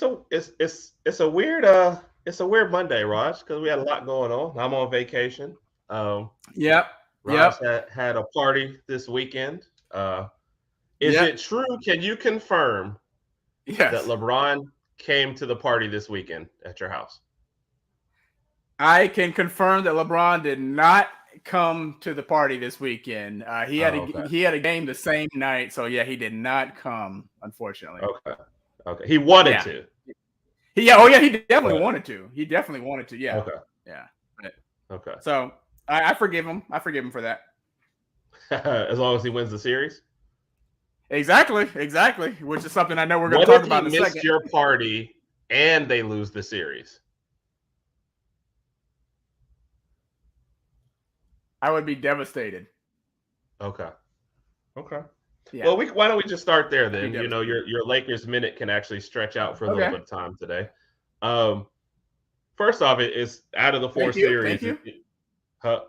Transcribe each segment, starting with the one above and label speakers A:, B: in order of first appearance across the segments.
A: it's a weird Monday, Raj, because we had a lot going on. I'm on vacation. Um,
B: Yep.
A: Raj
B: Yep.
A: had a party this weekend. Is
B: Yep.
A: it true? Can you confirm that
B: Yes.
A: LeBron came to the party this weekend at your house?
B: I can confirm that LeBron did not come to the party this weekend.
A: Oh, okay,
B: he had a game the same night, so yeah, he did not come, unfortunately.
A: okay, okay. He wanted
B: Yeah.
A: to,
B: He definitely
A: but
B: wanted to. He definitely wanted to. Yeah.
A: okay,
B: Yeah. But-
A: okay.
B: So I forgive him. I forgive him for that.
A: As long as he wins the series.
B: Exactly. Exactly. Which is something I know we're going to
A: What
B: talk
A: if
B: about
A: he
B: in a
A: missed
B: second.
A: your party and they lose the series?
B: I would be devastated.
A: Okay, okay.
B: Yeah.
A: Well, why don't we just start there
B: I'd be
A: then?
B: devastated.
A: Your Lakers minute can actually stretch out for a little
B: Okay.
A: bit of time today. Um, First off, it's out of the four
B: Thank you. Thank
A: series.
B: you.
A: Uh,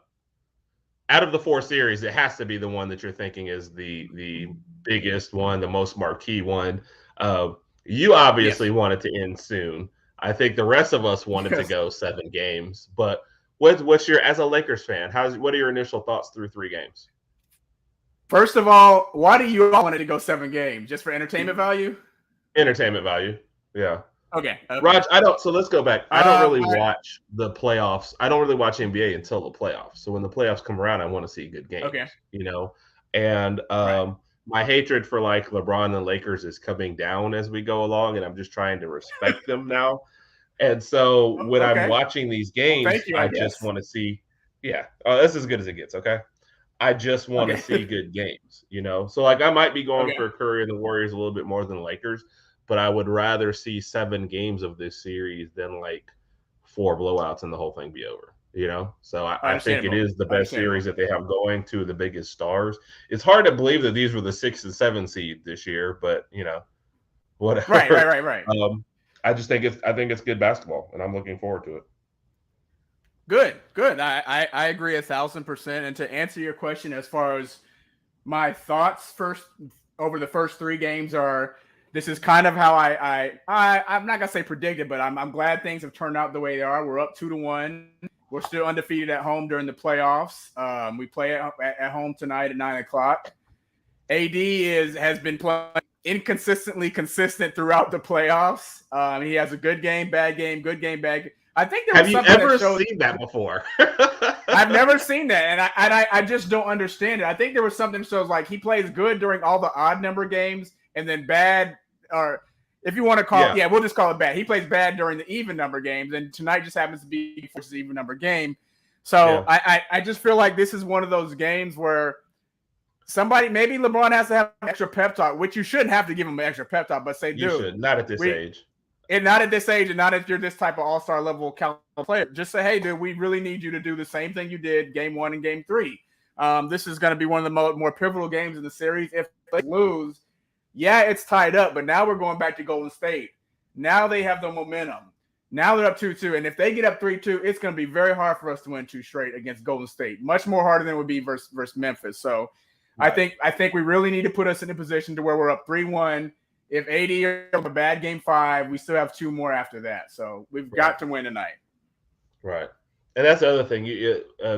A: Out of the four series, it has to be the one that you're thinking is the biggest one, the most marquee one. Uh, you obviously
B: Yes.
A: want it to end soon. I think the rest of us wanted to
B: Yes.
A: go 7 games. But what's your as a Lakers fan? What are your initial thoughts through 3 games?
B: First of all, why do you all want it to go 7 games? Just for entertainment value?
A: Entertainment value. Yeah.
B: Okay. Okay.
A: Raj, I don't. So let's go back. I don't really
B: I,
A: watch the playoffs. I don't really watch NBA until the playoffs. So when the playoffs come around, I want to see good games.
B: okay.
A: You know, and
B: Right.
A: my hatred for like LeBron and Lakers is coming down as we go along, and I'm just trying to respect them now. And so when I'm
B: Okay.
A: watching these
B: Well,
A: games,
B: thank you, I
A: I just
B: guess.
A: want to see. Yeah, that's as good as it gets. Okay. I just want to
B: Okay.
A: see good games, you know. So like I might be going
B: Okay.
A: for Curry and the Warriors a little bit more than the Lakers, but I would rather see 7 games of this series than like 4 blowouts and the whole thing be over. You know, so I think it
B: Understandable.
A: is the best
B: Understandable.
A: series that they have going. Two of the biggest stars. It's hard to believe that these were the 6 and 7 seed this year, but you know,
B: Right. Right.
A: whatever.
B: Right. Right.
A: I think it's good basketball, and I'm looking forward to it.
B: Good. Good. I agree 1,000%. And to answer your question, as far as my thoughts first over the first 3 games are, this is kind of how I'm not gonna say predicted, but I'm glad things have turned out the way they are. We're up 2-1. We're still undefeated at home during the playoffs. We play at home tonight at 9 o'clock. AD has been playing inconsistently consistent throughout the playoffs. He has a good game, bad game, good game, bad game. I think there
A: Have
B: was
A: you
B: something that
A: ever
B: showed.
A: seen that before?
B: I've never seen that, and I just don't understand it. I think there was something that shows like he plays good during all the odd number games, and then bad, or if you want to call it,
A: Yeah,
B: yeah, we'll just call it bad. He plays bad during the even number games, and tonight just happens to be his even number game. So
A: yeah.
B: I just feel like this is one of those games where somebody, maybe LeBron has to have an extra pep talk, which you shouldn't have to give him an extra pep talk, but say,
A: You
B: dude,
A: should not at this
B: we
A: age.
B: and not at this age, and not if you're this type of all-star level caliber player. Just say, hey, dude, we really need you to do the same thing you did game 1 and game 3. This is going to be one of the more pivotal games in the series. If they lose, yeah, it's tied up, but now we're going back to Golden State. Now they have the momentum. Now they're up 2-2, and if they get up 3-2, it's going to be very hard for us to win 2 straight against Golden State. Much more harder than it would be versus Memphis. So
A: Right.
B: I think we really need to put us in a position to where we're up 3-1. If 80 are a bad game 5, we still have 2 more after that. So we've
A: Right.
B: got to win tonight.
A: Right. And that's the other thing.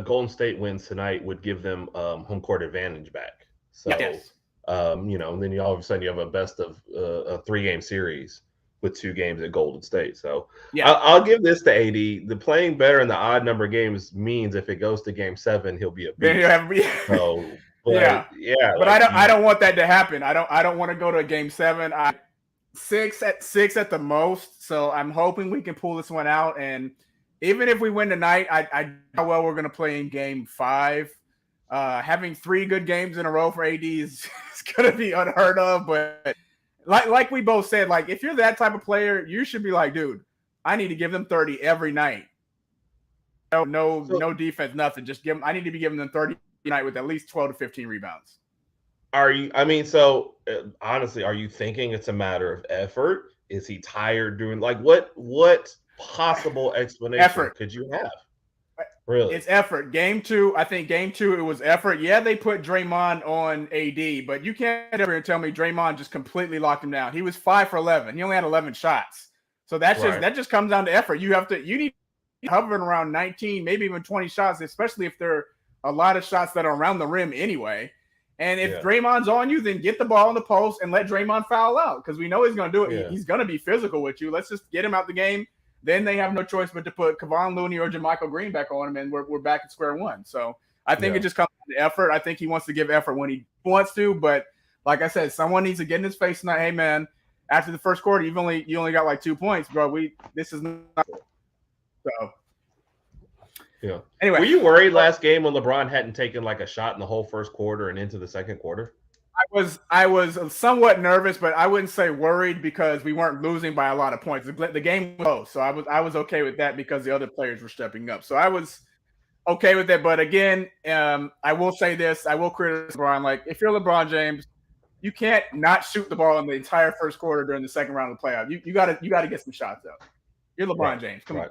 A: Golden State wins tonight would give them home court advantage back. So,
B: Yes.
A: then you all of a sudden you have a best of a 3 game series with 2 games at Golden State. So
B: Yeah.
A: I'll give this to AD. The playing better in the odd number games means if it goes to game 7, he'll be a
B: Then you
A: beast.
B: have
A: So,
B: yeah.
A: but yeah,
B: But
A: like
B: I don't want that to happen. I don't want to go to a game 7. 6 at the most. So I'm hoping we can pull this one out. And even if we win tonight, I know well we're going to play in game 5. Having 3 good games in a row for AD is going to be unheard of. But like we both said, like if you're that type of player, you should be like, dude, I need to give them 30 every night. No defense, nothing. Just give them. I need to be giving them 30 night with at least 12 to 15 rebounds.
A: Are you? I mean, so honestly, are you thinking it's a matter of effort? Is he tired doing like what possible explanation
B: Effort.
A: could you have? Really?
B: It's effort. Game 2, I think game 2 it was effort. Yeah, they put Draymond on AD, but you can't ever tell me Draymond just completely locked him down. He was 5 for 11. He only had 11 shots. So that just comes down to effort. You need hovering around 19, maybe even 20 shots, especially if there are a lot of shots that are around the rim anyway. And if Draymond's on you, then get the ball in the post and let Draymond foul out because we know he's going to do it.
A: Yeah.
B: He's going to be physical with you. Let's just get him out the game. Then they have no choice but to put Kevon Looney or JaMychal Green back on him, and we're back at square one. So I think it just comes down to effort. I think he wants to give effort when he wants to, but like I said, someone needs to get in his face tonight. Hey, man, after the first quarter, you only got like 2 points, bro. This is not so.
A: Yeah.
B: Anyway,
A: were you worried last game when LeBron hadn't taken like a shot in the whole first quarter and into the second quarter?
B: I was somewhat nervous, but I wouldn't say worried because we weren't losing by a lot of points. The game was close, so I was okay with that because the other players were stepping up. So I was okay with it. But again, I will say this: I will criticize LeBron. Like if you're LeBron James, you can't not shoot the ball in the entire first quarter during the second round of the playoff. You gotta get some shots up. You're LeBron James. Come on.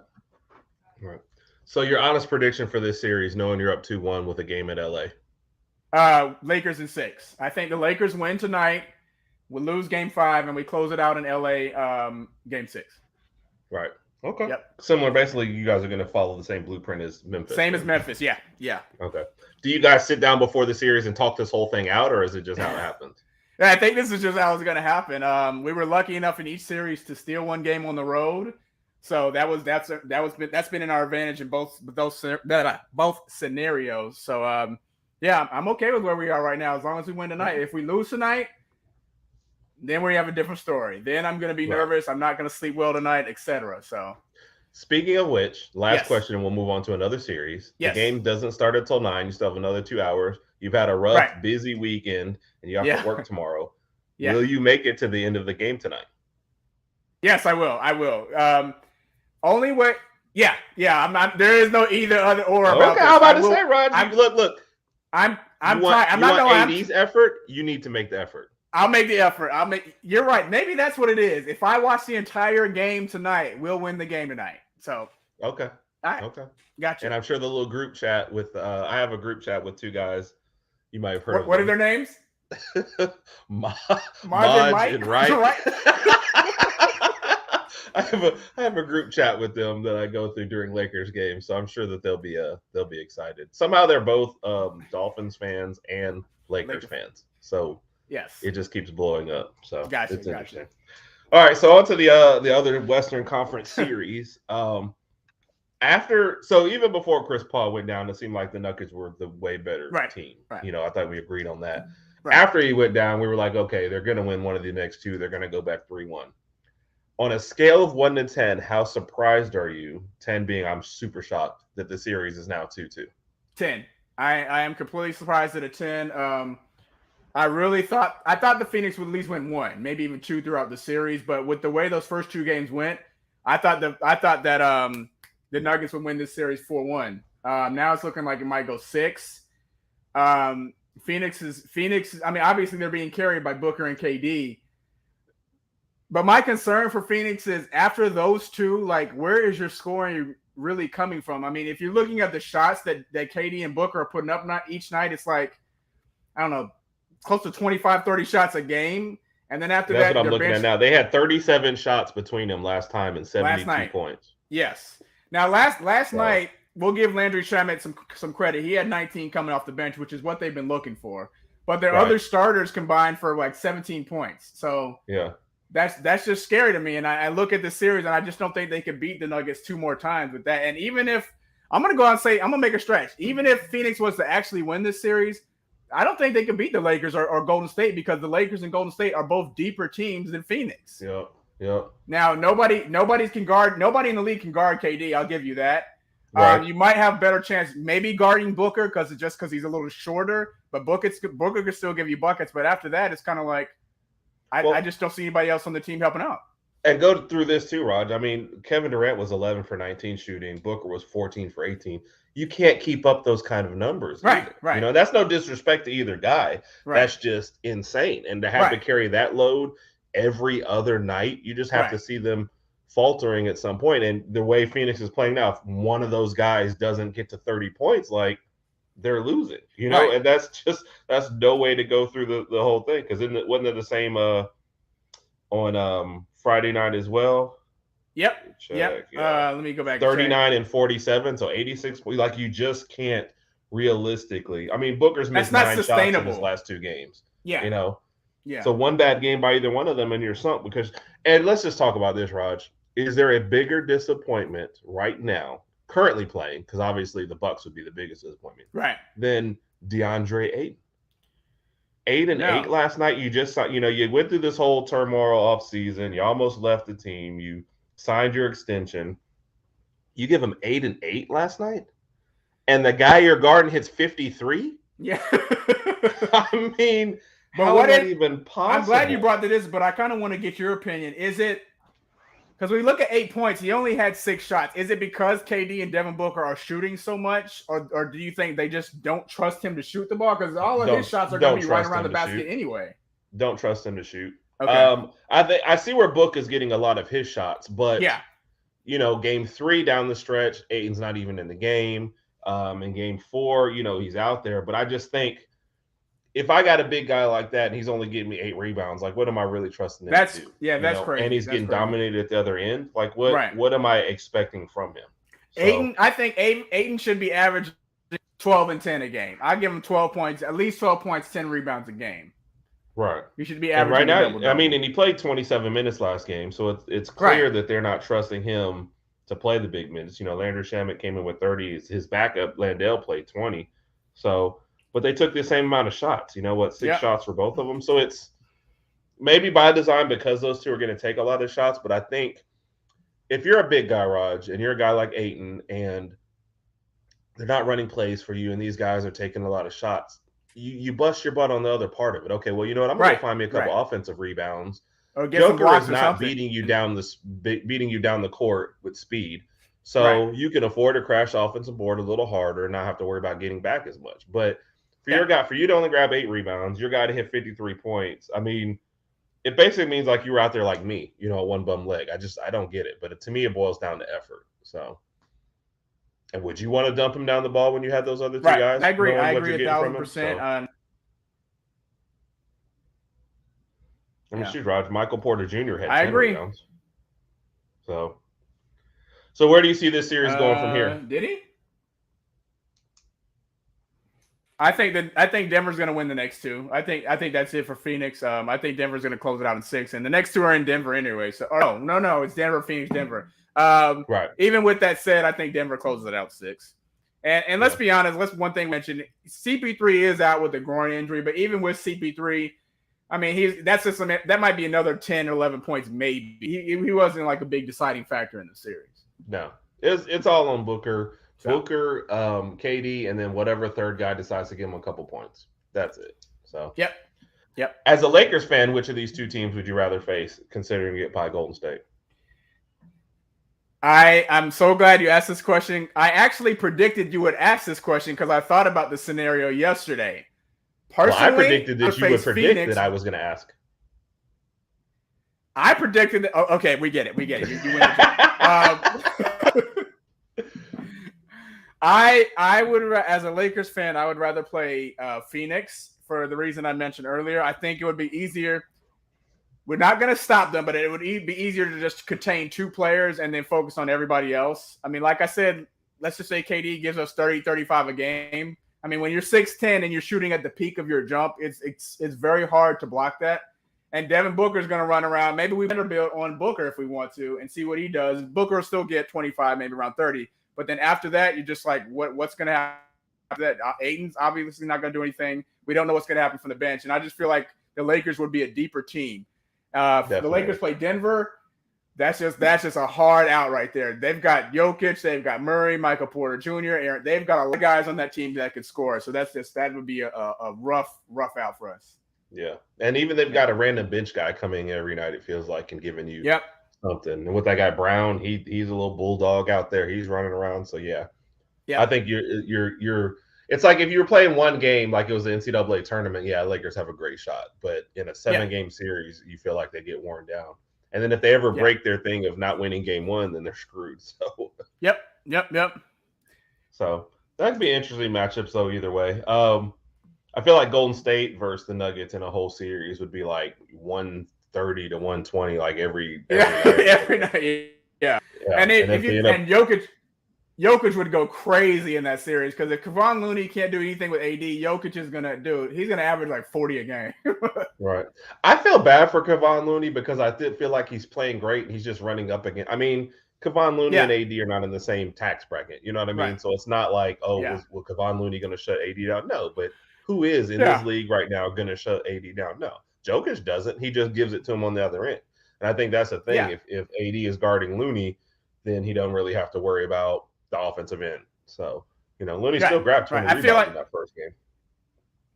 A: Right. So your honest prediction for this series, knowing you're up 2-1 with a game at LA?
B: Lakers in 6. I think the Lakers win tonight. We lose game 5 and we close it out in LA game 6.
A: Right. Okay.
B: Yep.
A: Similar. Basically, you guys are going to follow the same blueprint as Memphis.
B: Same as Memphis. Yeah.
A: Okay. Do you guys sit down before the series and talk this whole thing out, or is it just how it happens?
B: Yeah, I think this is just how it's going to happen. We were lucky enough in each series to steal one game on the road. So that's been in our advantage in both scenarios. So I'm okay with where we are right now as long as we win tonight. If we lose tonight, then we have a different story. Then I'm going to be nervous. I'm not going to sleep well tonight, etc. So,
A: speaking of which, last question, and we'll move on to another series.
B: Yes.
A: The game doesn't start until 9. You still have another 2 hours. You've had a rough, busy weekend, and you have to work tomorrow. Will you make it to the end of the game tonight?
B: Yes, I will. Only way. Yeah. I'm not. There is no either, other, or about this.
A: I'm about to say, Rod. Look.
B: I'm
A: trying. I'm not going. AD's effort. You need to make the effort.
B: I'll make the effort. You're right. Maybe that's what it is. If I watch the entire game tonight, we'll win the game tonight. So.
A: Okay.
B: All right.
A: Okay.
B: Gotcha.
A: And I'm sure the little group chat with. I have a group chat with 2 guys. You might have heard.
B: What are their names?
A: Marge
B: and
A: Wright. I have a group chat with them that I go through during Lakers games, so I'm sure that they'll be excited. Somehow they're both Dolphins fans and Lakers fans, so
B: yes,
A: it just keeps blowing up. So
B: gotcha,
A: it's interesting. All right, so on to the other Western Conference series. Even before Chris Paul went down, it seemed like the Nuggets were the way better team.
B: Right.
A: I thought we agreed on that.
B: Right.
A: After he went down, we were like, okay, they're going to win one of the next 2. They're going to go back 3-1. On a scale of 1 to 10, how surprised are you? 10 being I'm super shocked that the series is now 2-2.
B: 10. I am completely surprised at a 10. I thought the Phoenix would at least win 1, maybe even 2 throughout the series. But with the way those first 2 games went, I thought that the Nuggets would win this series 4-1. Now it's looking like it might go 6. Phoenix. I mean, obviously they're being carried by Booker and KD. But my concern for Phoenix is after those 2, like, where is your scoring really coming from? I mean, if you're looking at the shots that KD and Booker are putting up each night, it's like, I don't know, close to 25, 30 shots a game. And then after
A: that's what I'm looking at now. They had 37 shots between them last time and 72 points.
B: Yes. Now, last night, we'll give Landry Shamet some credit. He had 19 coming off the bench, which is what they've been looking for. But their other starters combined for like 17 points. So
A: yeah.
B: That's just scary to me. And I look at the series and I just don't think they could beat the Nuggets 2 more times with that. And even if I'm going to go out and say, I'm going to make a stretch. Even if Phoenix was to actually win this series, I don't think they could beat the Lakers or Golden State because the Lakers and Golden State are both deeper teams than Phoenix.
A: Yep.
B: Now, nobody in the league can guard KD. I'll give you that.
A: Right.
B: You might have better chance maybe guarding Booker because he's a little shorter, but Booker could still give you buckets. But after that, it's kind of like, I just don't see anybody else on the team helping out.
A: And go through this too, Raj. I mean, Kevin Durant was 11 for 19 shooting. Booker was 14 for 18. You can't keep up those kind of numbers.
B: Right.
A: That's no disrespect to either guy. Right. That's just insane. And to have to carry that load every other night, you just have to see them faltering at some point. And the way Phoenix is playing now, if one of those guys doesn't get to 30 points, like, they're losing, and that's no way to go through the whole thing. Because wasn't it the same on Friday night as well?
B: Yep.
A: Check.
B: Yeah. Let me go back.
A: 39 and 47, so 86. Like you just can't realistically. I mean, Booker's missed 9 shots in his last 2 games.
B: Yeah.
A: You know.
B: Yeah.
A: So one bad game by either one of them, and you're sunk because. And let's just talk about this, Raj. Is there a bigger disappointment right now, currently playing? Because obviously the Bucks would be the biggest disappointment,
B: right?
A: Than DeAndre Ayton. 8 and 8 last night. You just saw, you went through this whole turmoil off season. You almost left the team. You signed your extension. You give him 8 and 8 last night, and the guy you're guarding hits 53.
B: Yeah.
A: I mean, but how is that even possible?
B: I'm glad you brought this, but I kind of want to get your opinion. Is it because when we look at 8 points, he only had 6 shots? Is it because KD and Devin Booker are shooting so much, or do you think they just don't trust him to shoot the ball? Because all of his shots are going to be right around the basket anyway.
A: Don't trust him to shoot. Okay. I see where Book is getting a lot of his shots, but
B: yeah,
A: game 3 down the stretch, Ayton's not even in the game. In game 4, he's out there, but I just think if I got a big guy like that and he's only getting me 8 rebounds, like what am I really trusting him to do?
B: Yeah, that's crazy.
A: And he's getting dominated at the other end. Like what am I expecting from him?
B: So, Ayton, I think Ayton should be averaging 12 and 10 a game. I give him 12 points, at least 12 points, 10 rebounds a game.
A: Right.
B: You should be averaging.
A: And right now, I mean, and he played 27 minutes last game, so it's clear that they're not trusting him to play the big minutes. Landry Shamet came in with 30. His backup, Landale, played 20. So, but they took the same amount of shots. 6 shots for both of them. So it's maybe by design because those two are going to take a lot of shots. But I think if you're a big guy, Raj, and you're a guy like Ayton, and they're not running plays for you, and these guys are taking a lot of shots, you bust your butt on the other part of it. Okay, well, you know what? I'm going to find me a couple offensive rebounds.
B: Or get
A: Joker
B: some
A: is not beating you down the court with speed, so you can afford to crash offensive board a little harder and not have to worry about getting back as much. But for your guy, for you to only grab 8 rebounds, your guy to hit 53 points, I mean, it basically means like you were out there like me, one bum leg. I don't get it, but to me, it boils down to effort. So, and would you want to dump him down the ball when you had those other two guys?
B: I agree 1,000%.
A: I mean, shoot, Raj, Michael Porter Jr. had 10 rebounds. So where do you see this series going from here?
B: Did he? I think Denver's going to win the next 2. I think that's it for Phoenix. I think Denver's going to close it out in 6, and the next 2 are in Denver anyway. So, no, it's Denver, Phoenix, Denver.
A: Right.
B: Even with that said, I think Denver closes it out 6. And let's be honest. Let's one thing mention: CP3 is out with a groin injury, but even with CP3. I mean, that might be another 10 or 11 points, maybe. He wasn't like a big deciding factor in the series.
A: No, it's all on Booker, KD, and then whatever third guy decides to give him a couple points. That's it. So
B: yep.
A: As a Lakers fan, which of these 2 teams would you rather face, considering you get by Golden State?
B: I'm so glad you asked this question. I actually predicted you would ask this question because I thought about the scenario yesterday. Personally,
A: I predicted that you would predict Phoenix, that I was going to ask.
B: I predicted that. Oh, okay, we get it. You win. I would, as a Lakers fan, I would rather play Phoenix for the reason I mentioned earlier. I think it would be easier. We're not going to stop them, but it would be easier to just contain 2 players and then focus on everybody else. I mean, like I said, let's just say KD gives us 30, 35 a game. I mean, when you're 6'10" and you're shooting at the peak of your jump, it's very hard to block that. And Devin Booker is going to run around. Maybe we better build on Booker if we want to and see what he does. Booker will still get 25, maybe around 30. But then after that, you're just like, what's going to happen after that? Ayton's obviously not going to do anything. We don't know what's going to happen from the bench. And I just feel like the Lakers would be a deeper team. The Lakers play Denver. That's just a hard out right there. They've got Jokic, they've got Murray, Michael Porter Jr. They've got a lot of guys on that team that can score. So that would be a rough out for us.
A: Yeah, and even they've got a random bench guy coming every night. It feels like and giving you something. And with that guy Brown, he's a little bulldog out there. He's running around. So yeah. I think you're. It's like if you were playing one game, like it was the NCAA tournament. Yeah, Lakers have a great shot, but in a 7-game series, you feel like they get worn down. And then if they ever break their thing of not winning game 1, then they're screwed. So
B: Yep.
A: So that could be interesting matchups though. Either way, I feel like Golden State versus the Nuggets in a whole series would be like 130 to 120, like every night.
B: Every night. Yeah.
A: And
B: Jokic would go crazy in that series because if Kevon Looney can't do anything with AD, Jokic is gonna do it. He's gonna average like 40 a game.
A: Right. I feel bad for Kevon Looney because I did feel like he's playing great and he's just running up again. I mean, Kevon Looney and AD are not in the same tax bracket. You know what I mean? Right. So it's not like, was Kevon Looney going to shut AD down? No, but who is in this league right now going to shut AD down? No. Jokic doesn't. He just gives it to him on the other end. And I think that's the thing. Yeah. If AD is guarding Looney, then he don't really have to worry about the offensive end. So, Looney still grabbed 20 rebounds in that first game.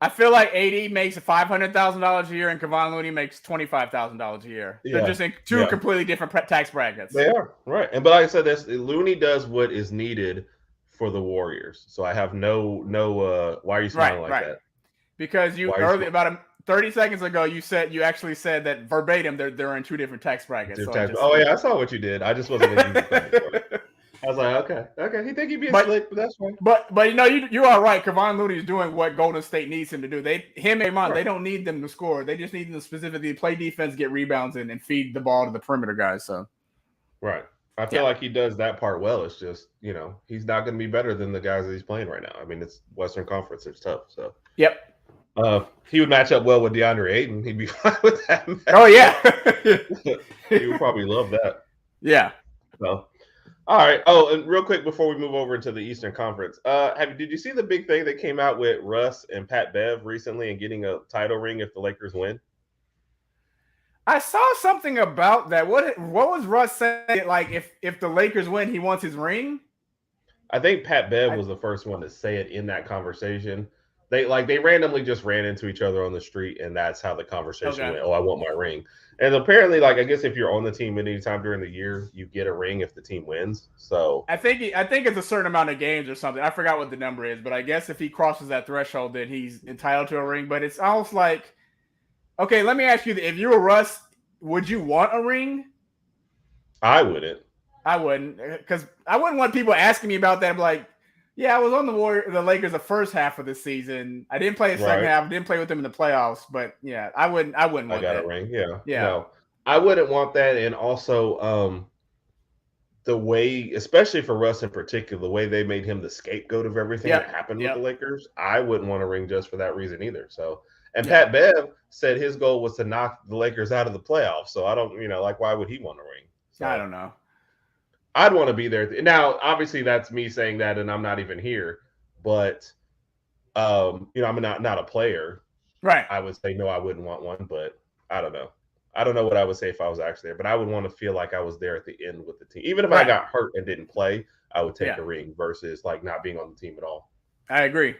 B: I feel like AD makes $500,000 a year and Kevon Looney makes $25,000 a year. Yeah. They're just in two completely different tax brackets.
A: They are, right. But like I said, Looney does what is needed for the Warriors. So I have no why are you smiling like that?
B: Because about 30 seconds ago you actually said that verbatim they're in two different tax brackets.
A: I saw what you did. I just wasn't going to use it. I was like, okay. He think he'd be slick, but that's fine.
B: But you are right. Kevon Looney is doing what Golden State needs him to do. They don't need them to score. They just need them to specifically play defense, get rebounds, and feed the ball to the perimeter guys. So,
A: right. I feel like he does that part well. It's just he's not going to be better than the guys that he's playing right now. I mean, it's Western Conference. It's tough. So.
B: Yep.
A: He would match up well with DeAndre Ayton. He'd be fine with that match.
B: Oh yeah.
A: He would probably love that.
B: Yeah.
A: So. All right. Oh, and real quick before we move over into the Eastern Conference, did you see the big thing that came out with Russ and Pat Bev recently and getting a title ring if the Lakers win?
B: I saw something about that. What was Russ saying? Like if the Lakers win, he wants his ring?
A: I think Pat Bev was the first one to say it in that conversation. They randomly just ran into each other on the street, and that's how the conversation went. Oh, I want my ring. And apparently, I guess if you're on the team at any time during the year, you get a ring if the team wins. So
B: I think it's a certain amount of games or something. I forgot what the number is, but I guess if he crosses that threshold, then he's entitled to a ring. But it's almost like, okay, let me ask you: if you were Russ, would you want a ring?
A: I wouldn't.
B: I wouldn't, because I wouldn't want people asking me about that. I'm like, yeah, I was on the Lakers the first half of the season. I didn't play the second half. I didn't play with them in the playoffs. But yeah, I wouldn't want that.
A: I got a ring. Yeah. No, I wouldn't want that. And also, the way, especially for Russ in particular, the way they made him the scapegoat of everything that happened with the Lakers, I wouldn't want a ring just for that reason either. So, and Pat Bev said his goal was to knock the Lakers out of the playoffs. So I don't, why would he want a ring? So,
B: I don't know.
A: I'd want to be there. Now, obviously, that's me saying that, and I'm not even here. But, I'm not a player.
B: Right.
A: I would say, no, I wouldn't want one, but I don't know. I don't know what I would say if I was actually there, but I would want to feel like I was there at the end with the team. Even if I got hurt and didn't play, I would take a ring versus not being on the team at all.
B: I agree.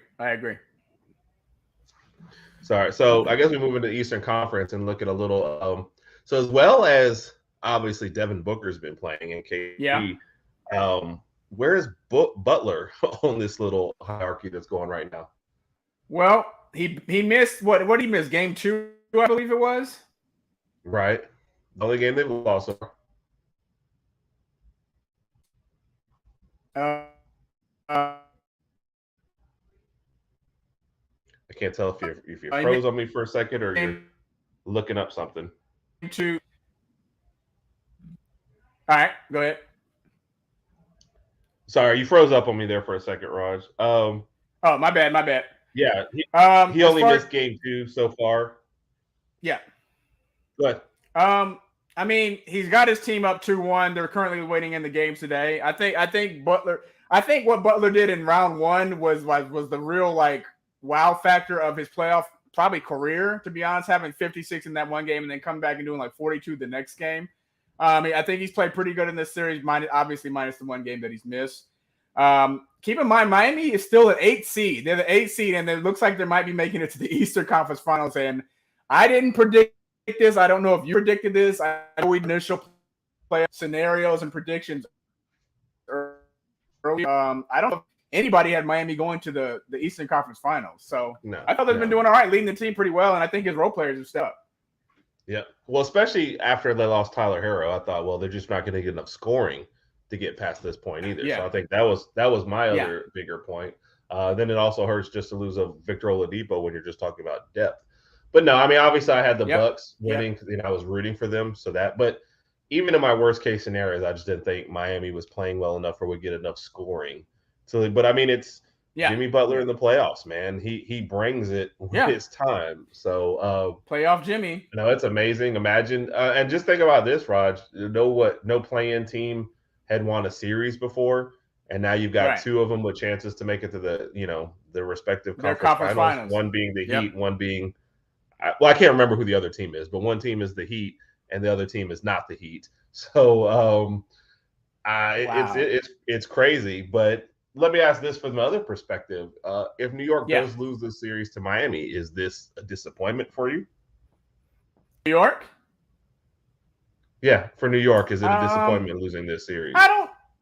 A: Sorry. So I guess we move into the Eastern Conference and look at a little. So as well as obviously Devin Booker's been playing in KD. Where is Butler on this little hierarchy that's going right now?
B: Well, he missed what did he miss? Game 2, I believe it was.
A: Right. The only game they've lost. I can't tell if you froze on me for a second or you're looking up something.
B: All right, go ahead.
A: Sorry, you froze up on me there for a second, Raj.
B: Oh, my bad.
A: Yeah, he only missed game 2 so far.
B: Yeah.
A: Go ahead.
B: I mean, he's got his team up 2-1. They're currently waiting in the games today. I think what Butler did in round 1 was the real wow factor of his playoff probably career, to be honest, having 56 in that one game and then coming back and doing 42 the next game. I think he's played pretty good in this series, minus the one game that he's missed. Keep in mind, Miami is still an 8th seed. They're the 8th seed, and it looks like they might be making it to the Eastern Conference Finals. And I didn't predict this. I don't know if you predicted this. I know we initial play scenarios and predictions early. I don't know if anybody had Miami going to the Eastern Conference Finals. So I thought they've been doing all right, leading the team pretty well, and I think his role players have stepped up.
A: Yeah. Well, especially after they lost Tyler Herro, I thought, well, they're just not going to get enough scoring to get past this point either. Yeah. So I think that was my other bigger point. Then it also hurts just to lose a Victor Oladipo when you're just talking about depth. But no, I mean, obviously I had the Bucks winning because I was rooting for them. So that, but even in my worst case scenarios, I just didn't think Miami was playing well enough or would get enough scoring. So, but I mean, it's Jimmy Butler in the playoffs, man. He brings it when it's time. So
B: playoff Jimmy.
A: It's amazing. Imagine and just think about this, Raj. No play-in team had won a series before, and now you've got two of them with chances to make it to the respective conference finals. One being the Heat, one being I can't remember who the other team is, but one team is the Heat and the other team is not the Heat. So it's crazy. But let me ask this from the other perspective: if New York does lose this series to Miami, is this a disappointment for you?
B: New York?
A: Yeah, for New York, is it a disappointment losing this series?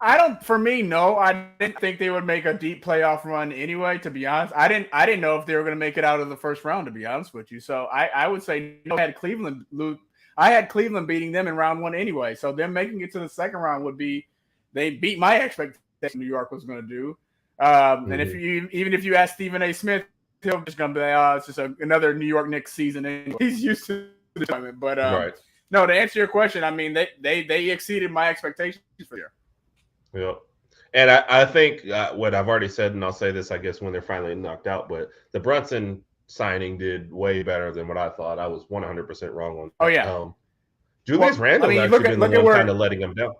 B: I don't. For me, no. I didn't think they would make a deep playoff run anyway. To be honest, I didn't know if they were going to make it out of the first round. To be honest with you, so I would say no. I had Cleveland beating them in round one anyway. So them making it to the second round would be they beat my expectation. New York was going to do. And if you ask Stephen A. Smith, he'll just going to be it's just another New York Knicks season. And he's used to the tournament. But no, to answer your question, I mean they exceeded my expectations for the year.
A: Yeah. And I think what I've already said, and I'll say this, I guess, when they're finally knocked out, but the Brunson signing did way better than what I thought. I was 100% wrong on that.
B: Oh, yeah.
A: Julius Randle actually been the one kind of letting him down.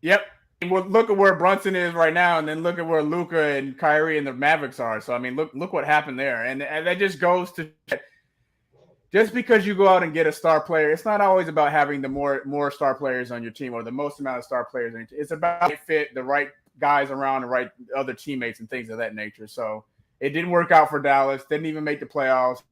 B: Yep. Well, look at where Brunson is right now, and then look at where Luka and Kyrie and the Mavericks are. So, I mean, look what happened there. And that just goes to just because you go out and get a star player, it's not always about having the more star players on your team or the most amount of star players on your team. It's about fit the right guys around the right other teammates and things of that nature. So it didn't work out for Dallas. Didn't even make the playoffs.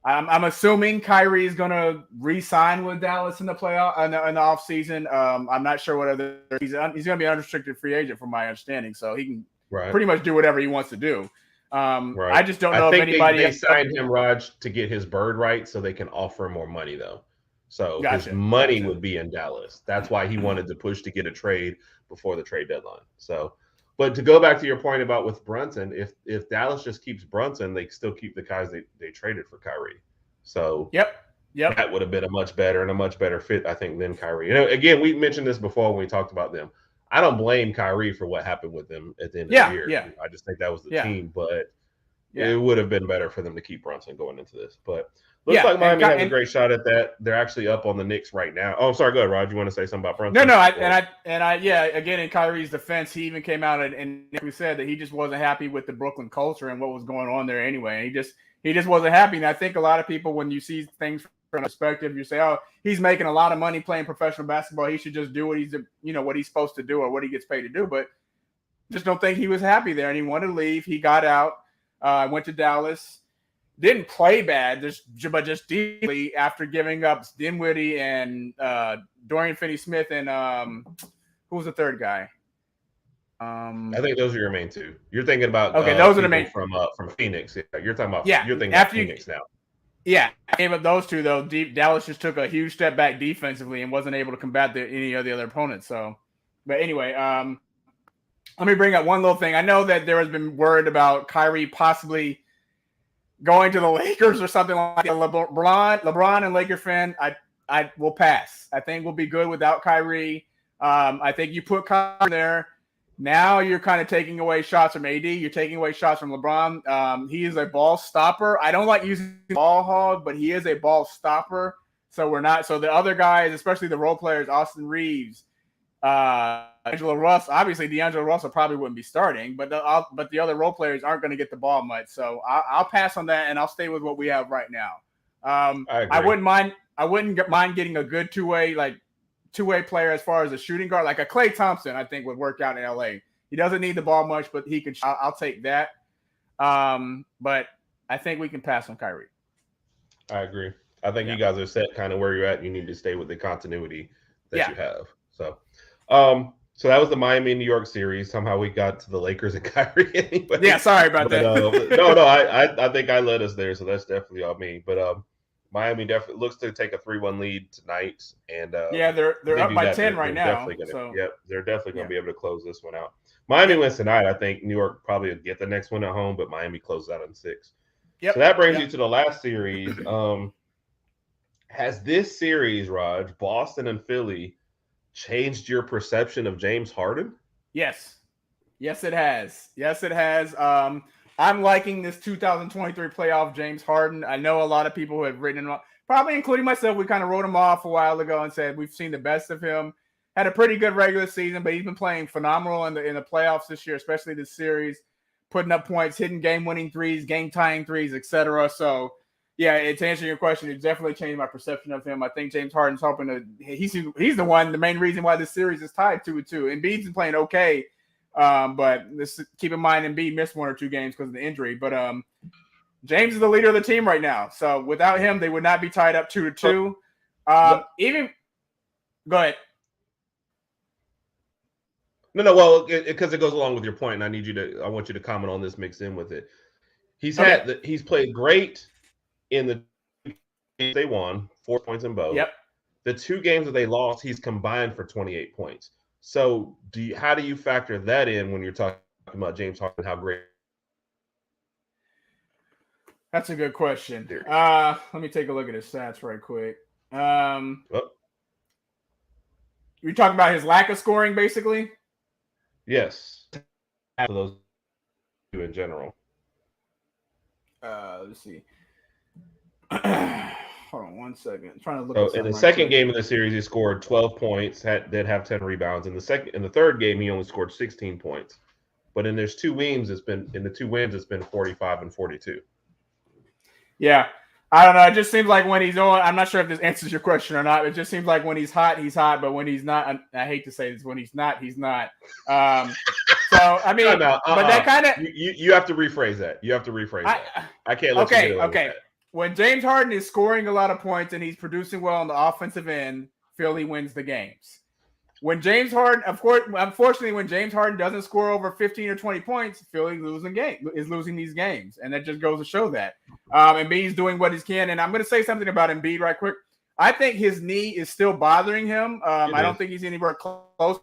B: I'm assuming Kyrie is going to re-sign with Dallas in the playoff in the offseason. I'm not sure what other he's going to be an unrestricted free agent from my understanding, so he can pretty much do whatever he wants to do. I just don't know if anybody.
A: They signed him, Raj, to get his bird right, so they can offer more money though. So his money would be in Dallas. That's why he wanted to push to get a trade before the trade deadline. So, but to go back to your point about with Brunson, if Dallas just keeps Brunson, they still keep the guys they traded for Kyrie. So that would have been a much better fit, I think, than Kyrie. Again, we mentioned this before when we talked about them. I don't blame Kyrie for what happened with them at the end of the year.
B: Yeah.
A: I just think that was the team, but it would have been better for them to keep Brunson going into this. But looks like Miami has a great shot at that. They're actually up on the Knicks right now. Oh, sorry. Go ahead, Rod. You want to say something about Brunson?
B: No. Again, in Kyrie's defense, he even came out and we said that he just wasn't happy with the Brooklyn culture and what was going on there anyway. And he just wasn't happy. And I think a lot of people, when you see things from a perspective, you say, "Oh, he's making a lot of money playing professional basketball. He should just do what he's supposed to do or what he gets paid to do." But just don't think he was happy there, and he wanted to leave. He got out, went to Dallas, didn't play bad, but just deeply after giving up Dinwiddie and Dorian Finney-Smith and who was the third guy?
A: I think those are your main two. You're thinking about
B: those are the main
A: from Phoenix. Yeah, you're talking about. You're thinking about Phoenix now.
B: Yeah, but those two though, Dallas just took a huge step back defensively and wasn't able to combat any of the other opponents. So, but anyway, let me bring up one little thing. I know that there has been word about Kyrie possibly going to the Lakers or something like that. LeBron and Laker fan, I will pass. I think we'll be good without Kyrie. I think you put Kyrie there. Now you're kind of taking away shots from AD. You're taking away shots from LeBron. He is a ball stopper. I don't like using ball hog, but he is a ball stopper. So the other guys, especially the role players, Austin Reeves, D'Angelo Russell. Obviously, D'Angelo Russell probably wouldn't be starting, but the other role players aren't going to get the ball much. So I'll pass on that, and I'll stay with what we have right now. I wouldn't mind getting a good two-way player as far as a shooting guard, like a Klay Thompson. I think would work out in LA. He doesn't need the ball much, but he can. I'll take that. But I think we can pass on Kyrie.
A: I agree. I think you guys are set kind of where you're at. You need to stay with the continuity that you have. So, so that was the Miami New York series. Somehow we got to the Lakers and Kyrie anyway.
B: Yeah, sorry about that.
A: No, I think I led us there, so that's definitely on me. But Miami definitely looks to take a 3-1 lead tonight, and
B: they're up by 10 right now.
A: They're definitely going to be able to close this one out. Miami wins tonight. I think New York probably will get the next one at home, but Miami closes out in 6. So that brings you to the last series. Has this series, Raj, Boston and Philly, changed your perception of James Harden?
B: Yes. Yes, it has. Yes, it has. I'm liking this 2023 playoff James Harden. I know a lot of people who have written him off, probably including myself. We kind of wrote him off a while ago and said we've seen the best of him. Had a pretty good regular season, but he's been playing phenomenal in the playoffs this year, especially this series, putting up points, hitting game-winning threes, game-tying threes, etc. So, yeah, to answer your question, it definitely changed my perception of him. I think James Harden's hoping to. He's the main reason why this series is tied 2-2. Embiid's been playing okay. But keep in mind, Embiid missed 1 or 2 games because of the injury. But James is the leader of the team right now. So without him, they would not be tied up 2-2. Even go ahead.
A: No. Well, because it goes along with your point, and I want you to comment on this, mixed in with it. He's played great in the games they won, 4 points in both.
B: Yep.
A: The 2 games that they lost, he's combined for 28 points. So how do you factor that in when you're talking about James Harden, how great?
B: That's a good question. Let me take a look at his stats right quick. You're talking about his lack of scoring, basically?
A: Yes. Half of those in general.
B: Let's see. Hold on 1 second. I'm trying to look.
A: In the second game of the series, he scored 12 points. Did have 10 rebounds. In the third game, he only scored 16 points. But in there's 2 wins, it's been 45 and 42.
B: Yeah, I don't know. It just seems like when he's on, I'm not sure if this answers your question or not. It just seems like when he's hot, but when he's not, I hate to say this, when he's not, he's not. So I mean, but that kind of
A: you have to rephrase that. You have to rephrase that. I can't let you get away with that.
B: When James Harden is scoring a lot of points and he's producing well on the offensive end, Philly wins the games. When James Harden, unfortunately, when James Harden doesn't score over 15 or 20 points, Philly is losing these games. And that just goes to show that. Embiid's doing what he can. And I'm going to say something about Embiid right quick. I think his knee is still bothering him. I don't think he's anywhere close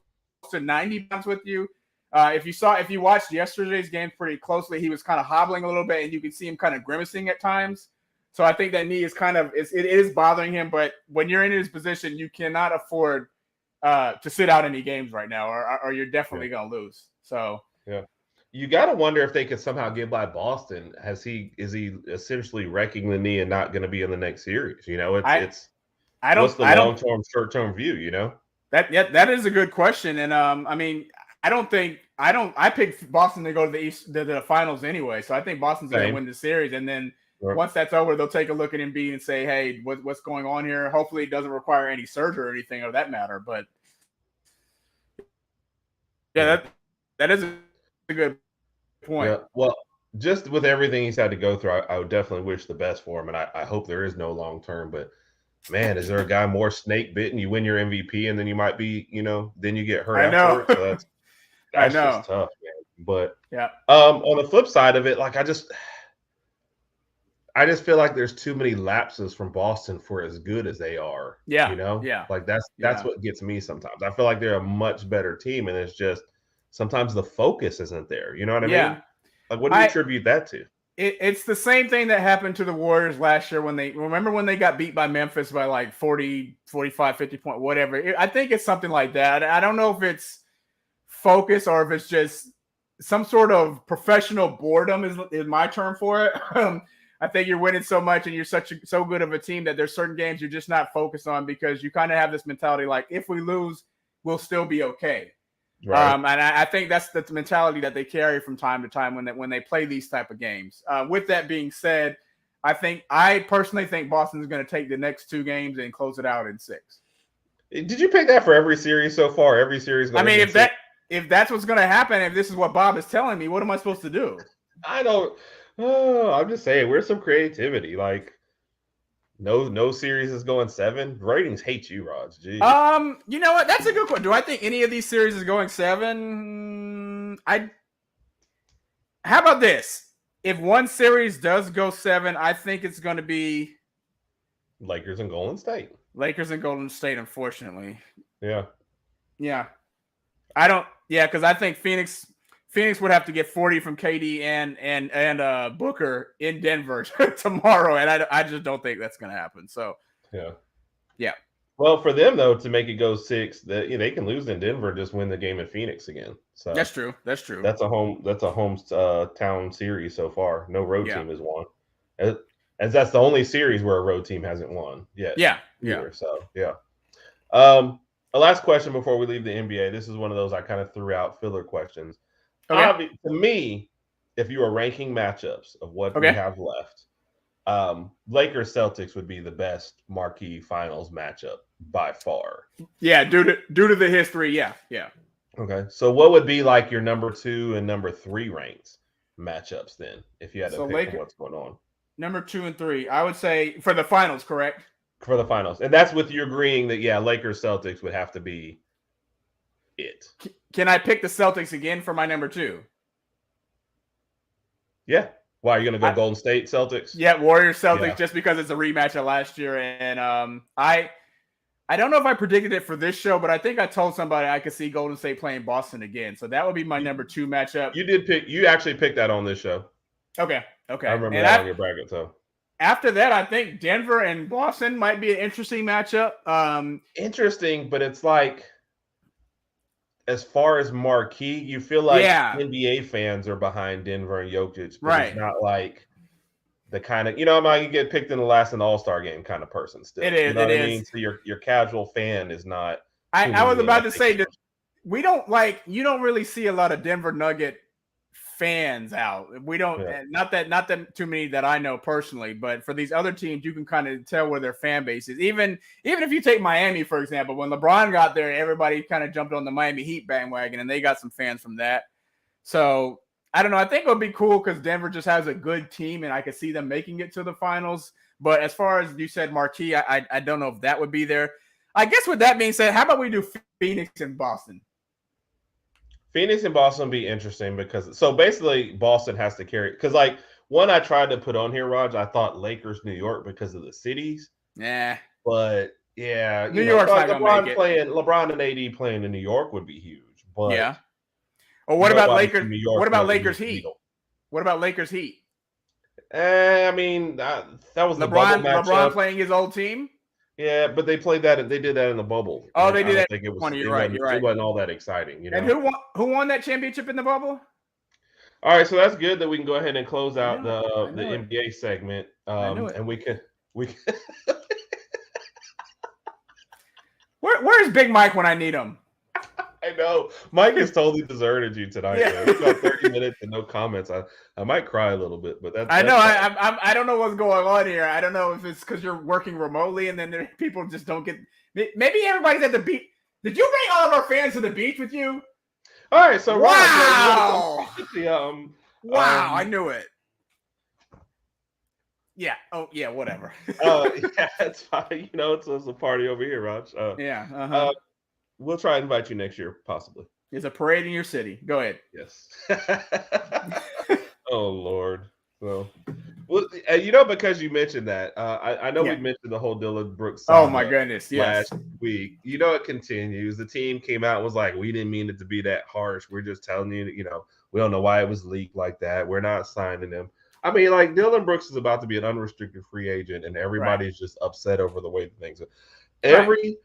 B: to 90 pounds with you. If you watched yesterday's game pretty closely, he was kind of hobbling a little bit and you could see him kind of grimacing at times. So I think that knee is it is bothering him. But when you're in his position, you cannot afford to sit out any games right now, or you're definitely going to lose. So
A: yeah, you got to wonder if they could somehow get by Boston. Is he essentially wrecking the knee and not going to be in the next series? You know, what's the long-term, short-term view? You know,
B: that is a good question. And I mean, I picked Boston to go to the finals anyway. So I think Boston's going to win the series, and then. Once that's over, they'll take a look at Embiid and say, hey, what's going on here? Hopefully it doesn't require any surgery or anything of that matter. But, yeah, that is a good point.
A: Yeah, well, just with everything he's had to go through, I would definitely wish the best for him. And I hope there is no long-term. But, man, is there a guy more snake-bitten? You win your MVP, and then you might be, then you get hurt afterwards. So that's just tough, man. But,
B: yeah.
A: On the flip side of it, like I just feel like there's too many lapses from Boston for as good as they are.
B: Yeah.
A: Yeah. Like that's what gets me sometimes. I feel like they're a much better team, and it's just sometimes the focus isn't there. You know what I mean? Like, what do you attribute that to?
B: It's the same thing that happened to the Warriors last year when they got beat by Memphis by like 40, 45, 50 point, whatever. I think it's something like that. I don't know if it's focus or if it's just some sort of professional boredom is my term for it. I think you're winning so much and you're so good of a team that there's certain games you're just not focused on because you kind of have this mentality like if we lose, we'll still be okay. Right. And I think that's the mentality that they carry from time to time when they play these type of games. With that being said, I personally think Boston is going to take the next 2 games and close it out in 6.
A: Did you pick that for every series so far? Every series?
B: I mean, if that's what's going to happen, if this is what Bob is telling me, what am I supposed to do?
A: I don't. Oh, I'm just saying, where's some creativity? Like, no series is going 7. Ratings hate you, Raj. Jeez.
B: You know what? That's a good question. Do I think any of these series is going 7? How about this? If one series does go 7, I think it's going to be
A: Lakers and Golden State.
B: Unfortunately.
A: Yeah.
B: Yeah. Because I think Phoenix would have to get 40 from KD and Booker in Denver tomorrow, and I just don't think that's going to happen. So
A: Yeah.
B: Yeah.
A: Well, for them though, to make it go 6, they can lose in Denver, just win the game in Phoenix again. So
B: That's true. That's true.
A: That's a home town series so far. No road team has won, as that's the only series where a road team hasn't won yet.
B: Yeah.
A: Either.
B: Yeah.
A: So yeah. A last question before we leave the NBA. This is one of those I kind of threw out filler questions.
B: Okay.
A: To me, if you were ranking matchups of what we have left, Lakers Celtics would be the best marquee finals matchup by far.
B: Yeah, due to the history. Yeah. Yeah.
A: Okay. So what would be like your number 2 and number 3 ranks matchups then, if you had to pick from what's going on?
B: Number 2 and 3, I would say for the finals, correct?
A: For the finals. And that's with you agreeing that, yeah, Lakers Celtics would have to be it.
B: Can I pick the Celtics again for my number 2?
A: Yeah. Why, are you going to go Golden State Celtics?
B: Yeah, Warriors Celtics, just because it's a rematch of last year. And I don't know if I predicted it for this show, but I think I told somebody I could see Golden State playing Boston again. So that would be my number 2 matchup.
A: You actually picked that on this show.
B: Okay.
A: I remember that on your bracket. So
B: after that, I think Denver and Boston might be an interesting matchup.
A: Interesting, but it's like, as far as marquee, you feel like NBA fans are behind Denver and Jokic, but it's not like the kind of, you get picked in the last in the All-Star game kind of person still.
B: It is.
A: You know what I mean? So your casual fan is not.
B: I was about to say that you don't really see a lot of Denver Nugget fans out. We don't, not that too many that I know personally, but for these other teams, you can kind of tell where their fan base is. Even if you take Miami, for example, when LeBron got there, everybody kind of jumped on the Miami Heat bandwagon, and they got some fans from that. So I don't know. I think it would be cool because Denver just has a good team, and I could see them making it to the finals. But as far as you said, marquee, I don't know if that would be there. I guess with that being said, how about we do Phoenix and Boston?
A: Phoenix and Boston would be interesting because basically Boston has to carry, because one I tried to put on here, Raj, I thought Lakers, New York because of the cities.
B: Yeah.
A: But yeah,
B: New York's not gonna make it.
A: LeBron and AD playing in New York would be huge. But
B: yeah. Or what about Lakers? What about Lakers Heat? What about Lakers Heat?
A: I mean, that was the
B: bubble matchup. LeBron playing his old team.
A: Yeah, but they played that. They did that in the bubble.
B: Oh, they did that.
A: Think it was.
B: You're right.
A: It wasn't all that exciting,
B: And who won that championship in the bubble?
A: All right, so that's good that we can go ahead and close out the NBA segment. And we can.
B: Where's Big Mike when I need him?
A: I know Mike has totally deserted you tonight. Yeah. It's about 30 minutes and no comments. I might cry a little bit, but that's.
B: I know. I don't know what's going on here. I don't know if it's because you're working remotely and then people just don't get. Maybe everybody's at the beach. Did you bring all of our fans to the beach with you?
A: All right. So
B: wow.
A: Wow,
B: I knew it. Yeah. Oh, yeah. Whatever.
A: Yeah, it's fine. It's a party over here, Raj.
B: Yeah.
A: We'll try and invite you next year, possibly.
B: There's a parade in your city. Go ahead.
A: Yes. Oh, Lord. Well, because you mentioned that, I know we mentioned the whole Dillon Brooks.
B: Oh, my goodness. Yes.
A: Last week. It continues. The team came out and was like, we didn't mean it to be that harsh. We're just telling you, we don't know why it was leaked like that. We're not signing him. I mean, Dillon Brooks is about to be an unrestricted free agent, and everybody's just upset over the way the things are. Every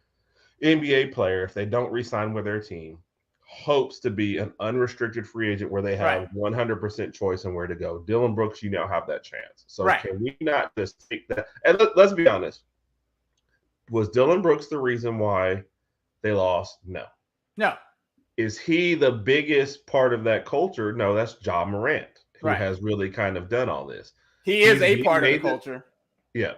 A: NBA player, if they don't re-sign with their team, hopes to be an unrestricted free agent where they have 100% choice in where to go. Dillon Brooks, you now have that chance. So can we not just take that? And let's be honest. Was Dillon Brooks the reason why they lost? No. Is he the biggest part of that culture? No, that's Ja Morant, who has really kind of done all this.
B: He's a part of the culture.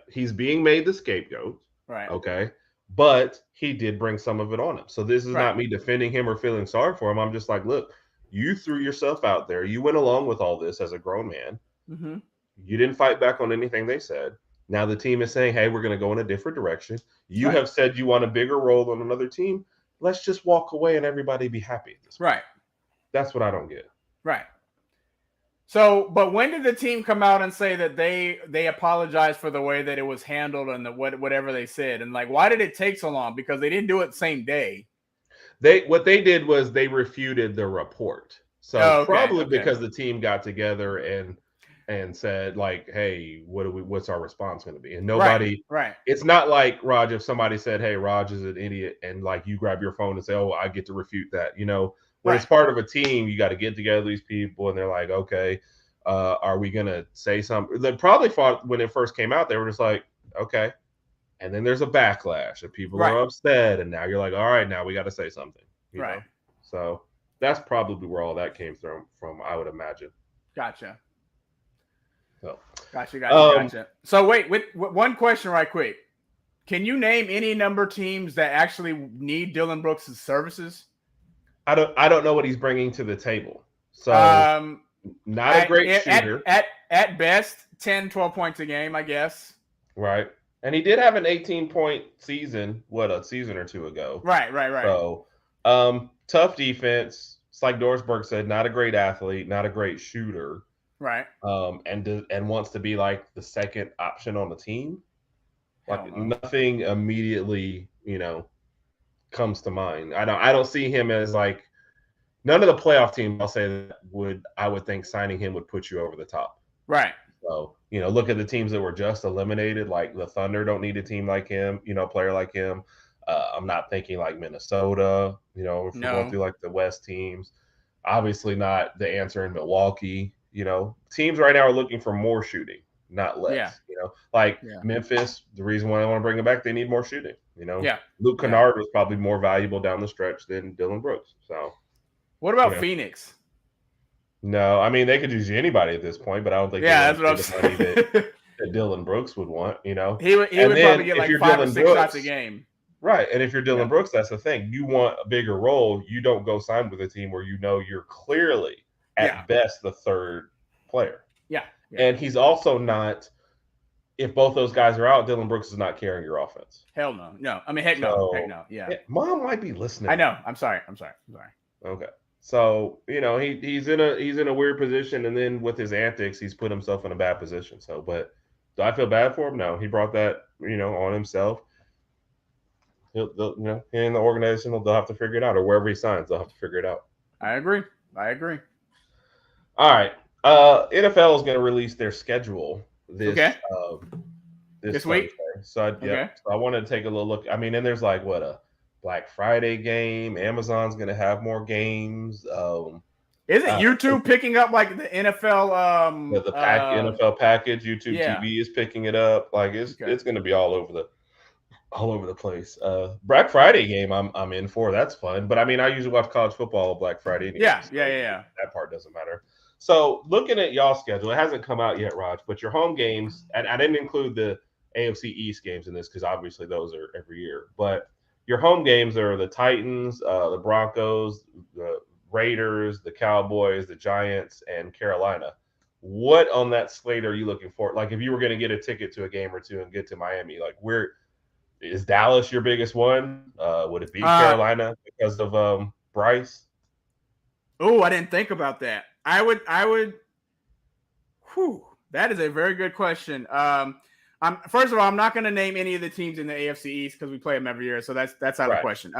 A: He's being made the scapegoat.
B: Right.
A: Okay. But he did bring some of it on him. So this is not me defending him or feeling sorry for him. I'm just like, look, you threw yourself out there. You went along with all this as a grown man.
B: Mm-hmm.
A: You didn't fight back on anything they said. Now the team is saying, hey, we're going to go in a different direction. You have said you want a bigger role on another team. Let's just walk away and everybody be happy at this point.
B: Right.
A: That's what I don't get.
B: Right. So, but when did the team come out and say that they apologized for the way that it was handled and whatever they said? And why did it take so long? Because they didn't do it the same day.
A: What they did was they refuted the report. So probably because the team got together and and said like, "Hey, what's our response going to be?" And nobody.
B: Right.
A: It's not like Raj. If somebody said, "Hey, Raj is an idiot," and like you grab your phone and say, "Oh, I get to refute that," when it's part of a team, you got to get together these people, and they're like, "Okay, are we gonna say something?" They probably thought when it first came out, they were just like, "Okay," and then there's a backlash, and people are upset, and now you're like, "All right, now we got to say something," you know. So that's probably where all that came from, I would imagine.
B: Gotcha.
A: So,
B: gotcha. So wait, one question right quick. Can you name any number of teams that actually need Dillon Brooks' services?
A: I don't know what he's bringing to the table. So not a great shooter.
B: At best, 10, 12 points a game, I guess.
A: Right. And he did have an 18-point season, a season or two ago.
B: Right.
A: So tough defense. It's like Dorsberg said, not a great athlete, not a great shooter.
B: Right.
A: And wants to be like the second option on the team. Like nothing immediately, comes to mind. I don't see him as like none of the playoff teams. I'll say that I would think signing him would put you over the top.
B: Right.
A: So look at the teams that were just eliminated. Like the Thunder don't need a team like him. Player like him. I'm not thinking like Minnesota. If we're going through like the West teams, obviously not the answer in Milwaukee. Teams right now are looking for more shooting, not less. Memphis. The reason why I want to bring him back, they need more shooting. Luke Kennard was probably more valuable down the stretch than Dillon Brooks. So,
B: what about Phoenix?
A: No, I mean they could use anybody at this point, but I don't think
B: that's what I'm saying.
A: that Dillon Brooks would want.
B: He would probably get like 5 or 6 shots a game.
A: Right, and if you're Dillon Brooks, that's the thing. You want a bigger role. You don't go sign with a team where you're clearly at best the third player.
B: Yeah.
A: And he's also not. If both those guys are out, Dillon Brooks is not carrying your offense.
B: Hell no. No. I mean, heck no. Yeah.
A: Mom might be listening.
B: I know. I'm sorry.
A: Okay. So, he's in a weird position, and then with his antics, he's put himself in a bad position. So, but do I feel bad for him? No. He brought that, on himself. He and the organization, they'll have to figure it out, or wherever he signs, they'll have to figure it out.
B: I agree.
A: All right. NFL is going to release their schedule this
B: week.
A: So I wanted to take a little look. I mean, and there's like a Black Friday game. Amazon's going to have more games.
B: Is it YouTube picking up like the NFL?
A: The NFL package. YouTube TV is picking it up. Like it's going to be all over the place. Black Friday game I'm in for. That's fun. But I mean, I usually watch college football on Black Friday. Anyway,
B: yeah.
A: That part doesn't matter. So looking at y'all's schedule, it hasn't come out yet, Raj, but your home games, and I didn't include the AFC East games in this because obviously those are every year. But your home games are the Titans, the Broncos, the Raiders, the Cowboys, the Giants, and Carolina. What on that slate are you looking for? Like if you were going to get a ticket to a game or two and get to Miami, like where is Dallas your biggest one? Would it be Carolina because of Bryce?
B: Oh, I didn't think about that. I would. That is a very good question. First of all, I'm not going to name any of the teams in the AFC East because we play them every year, so that's out of the question.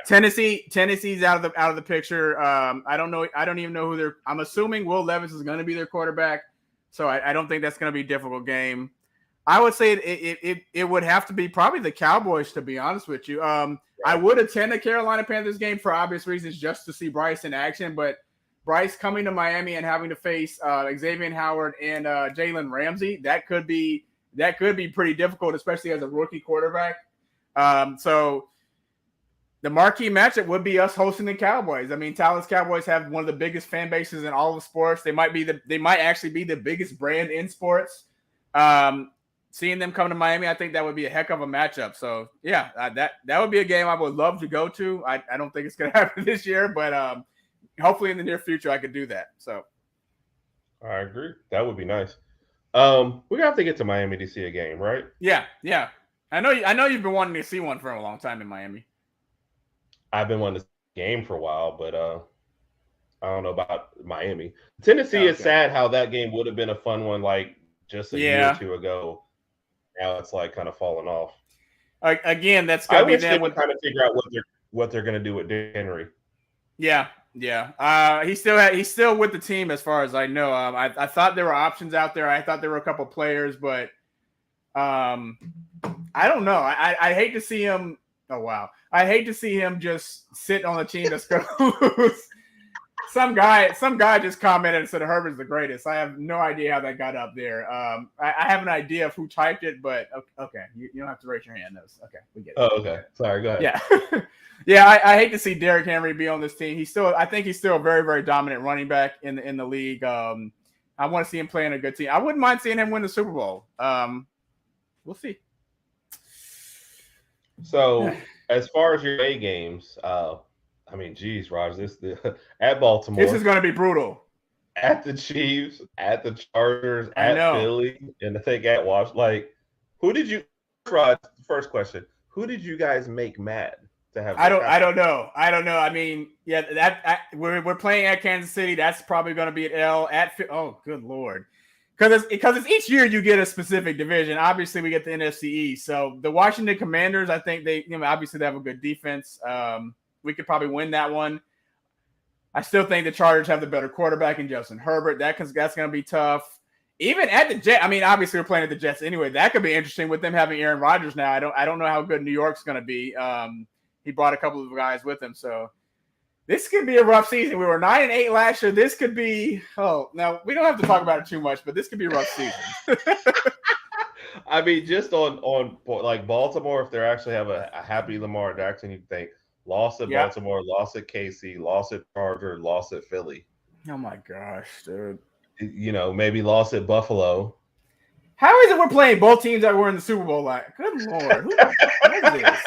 B: Tennessee's out of the picture. I don't know. I don't even know who they're. I'm assuming Will Levis is going to be their quarterback, so I don't think that's going to be a difficult game. I would say it would have to be probably the Cowboys, to be honest with you. I would attend the Carolina Panthers game for obvious reasons, just to see Bryce in action, but Bryce coming to Miami and having to face Xavier Howard and Jalen Ramsey, that could be pretty difficult, especially as a rookie quarterback. So the marquee matchup would be us hosting the Cowboys. I mean, Dallas Cowboys have one of the biggest fan bases in all of sports. They might actually be the biggest brand in sports. Seeing them come to Miami, I think that would be a heck of a matchup. So yeah, that would be a game I would love to go to. I don't think it's going to happen this year, but hopefully in the near future I could do that. So
A: I agree. That would be nice. We're gonna have to get to Miami to see a game, right?
B: Yeah. I know you've been wanting to see one for a long time in Miami.
A: I've been wanting to see a game for a while, but I don't know about Miami. Tennessee is sad how that game would have been a fun one, like just a year or two ago. Now it's like kind of falling off.
B: Again, that's got to be them.
A: Kind of figure out what they're going to do with Derrick Henry.
B: Yeah, Yeah. He's still with the team as far as I know. I thought there were options out there. I thought there were a couple players, but I don't know. I hate to see him. Oh wow. I hate to see him just sit on a team that's going to lose. Some guy just commented and said Herbert's the greatest. I have no idea how that got up there. I have an idea of who typed it, but okay, you don't have to raise your hand. Those okay, we get it.
A: Oh, okay. Sorry, go ahead.
B: Yeah, yeah. I hate to see Derrick Henry be on this team. I think he's still a very, very dominant running back in the league. I want to see him playing a good team. I wouldn't mind seeing him win the Super Bowl. We'll see.
A: So, as far as your A games, I mean, geez, Raj, at Baltimore.
B: This is going to be brutal.
A: At the Chiefs, at the Chargers, at Philly, and I think at Wash. Like, who did you? Raj, first question: who did you guys make mad to have?
B: I don't know. I mean, yeah, we're playing at Kansas City. That's probably going to be an L. Oh, good lord. Because it's each year you get a specific division. Obviously, we get the NFC East. So the Washington Commanders, I think obviously they have a good defense. We could probably win that one. I still think the Chargers have the better quarterback in Justin Herbert. That's going to be tough. Even at the Jets, I mean, obviously we're playing at the Jets anyway. That could be interesting with them having Aaron Rodgers now. I don't know how good New York's going to be. He brought a couple of guys with him, so this could be a rough season. We were 9-8 last year. This could be. Oh, now we don't have to talk about it too much, but this could be a rough season.
A: I mean, just on like Baltimore, if they actually have a happy Lamar Jackson, you think loss at Baltimore, loss at KC, loss at Charger, loss at Philly.
B: Oh my gosh, dude.
A: Maybe loss at Buffalo.
B: How is it we're playing both teams that were in the Super Bowl? Like, good lord, what is this?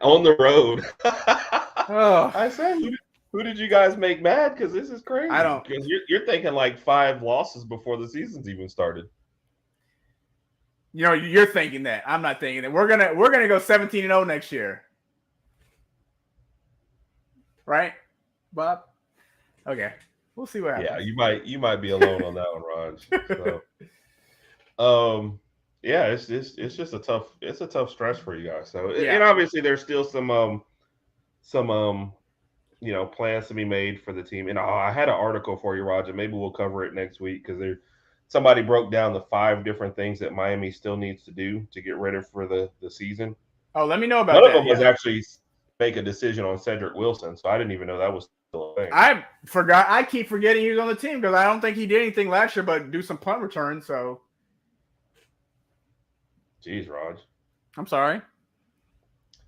A: On the road.
B: Oh,
A: I said, who did you guys make mad? Because this is crazy.
B: I don't.
A: Because you're thinking like 5 losses before the season's even started.
B: You're thinking that. I'm not thinking that. We're gonna go 17-0 next year, right, Bob? Okay, we'll see what happens.
A: Yeah, you might be alone on that one, Raj. So, yeah, it's just a tough stretch for you guys. So, and obviously there's still some plans to be made for the team. And I had an article for you, Roger. Maybe we'll cover it next week because somebody broke down the 5 different things that Miami still needs to do to get ready for the season.
B: Oh, let me know about
A: that. None of them
B: was
A: actually make a decision on Cedric Wilson, so I didn't even know that was still a thing.
B: I forgot. I keep forgetting he was on the team because I don't think he did anything last year but do some punt returns. So,
A: jeez, Raj.
B: I'm sorry.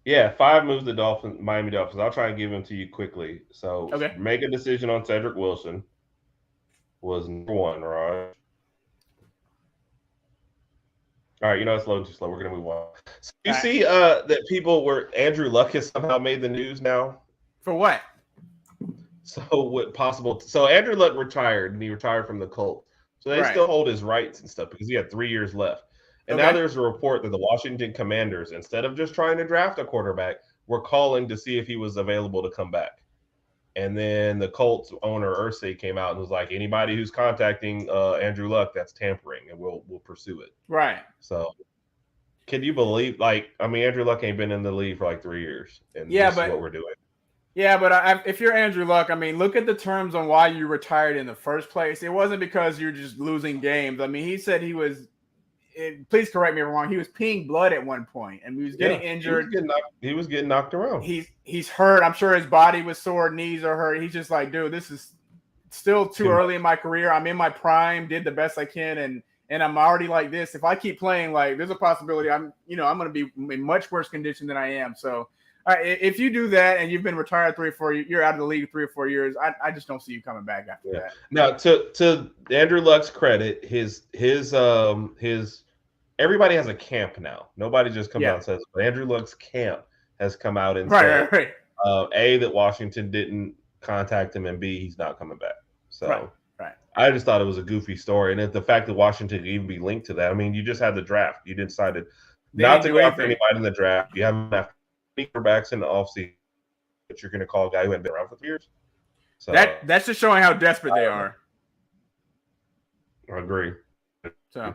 A: Yeah, 5 moves the Miami Dolphins. I'll try and give them to you quickly. So, make a decision on Cedric Wilson was number 1, Raj. All right, it's loading too slow. We're going to move on. So you see that Andrew Luck has somehow made the news now?
B: For what?
A: So Andrew Luck retired, and he retired from the Colts. So they still hold his rights and stuff because he had 3 years left. And now there's a report that the Washington Commanders, instead of just trying to draft a quarterback, were calling to see if he was available to come back. And then the Colts owner, Irsay, came out and was like, anybody who's contacting Andrew Luck, that's tampering, and we'll pursue it.
B: Right.
A: So can you believe, Andrew Luck ain't been in the league for like 3 years, and this is what we're doing.
B: Yeah, but if you're Andrew Luck, look at the terms on why you retired in the first place. It wasn't because you're just losing games. He said he was please correct me if I'm wrong. He was peeing blood at one point, and he was getting injured.
A: He was getting knocked around.
B: He's hurt. I'm sure his body was sore, knees are hurt. He's just like, dude, this is still too early in my career. I'm in my prime, did the best I can, and I'm already like this. If I keep playing, there's a possibility I'm going to be in much worse condition than I am. So, if you do that and you've been retired 3 or 4 years, you're out of the league 3 or 4 years. I just don't see you coming back after that.
A: Now, to Andrew Luck's credit, his everybody has a camp now. Nobody just comes out and says, but Andrew Luck's camp has come out and said, A, that Washington didn't contact him, and B, he's not coming back. So I just thought it was a goofy story. And the fact that Washington could even be linked to that, you just had the draft. You decided not to go after anybody in the draft. You haven't have quarterbacks in the offseason, but you're going to call a guy who hadn't been around for 3 years. So
B: that's just showing how desperate they are.
A: I agree.
B: So.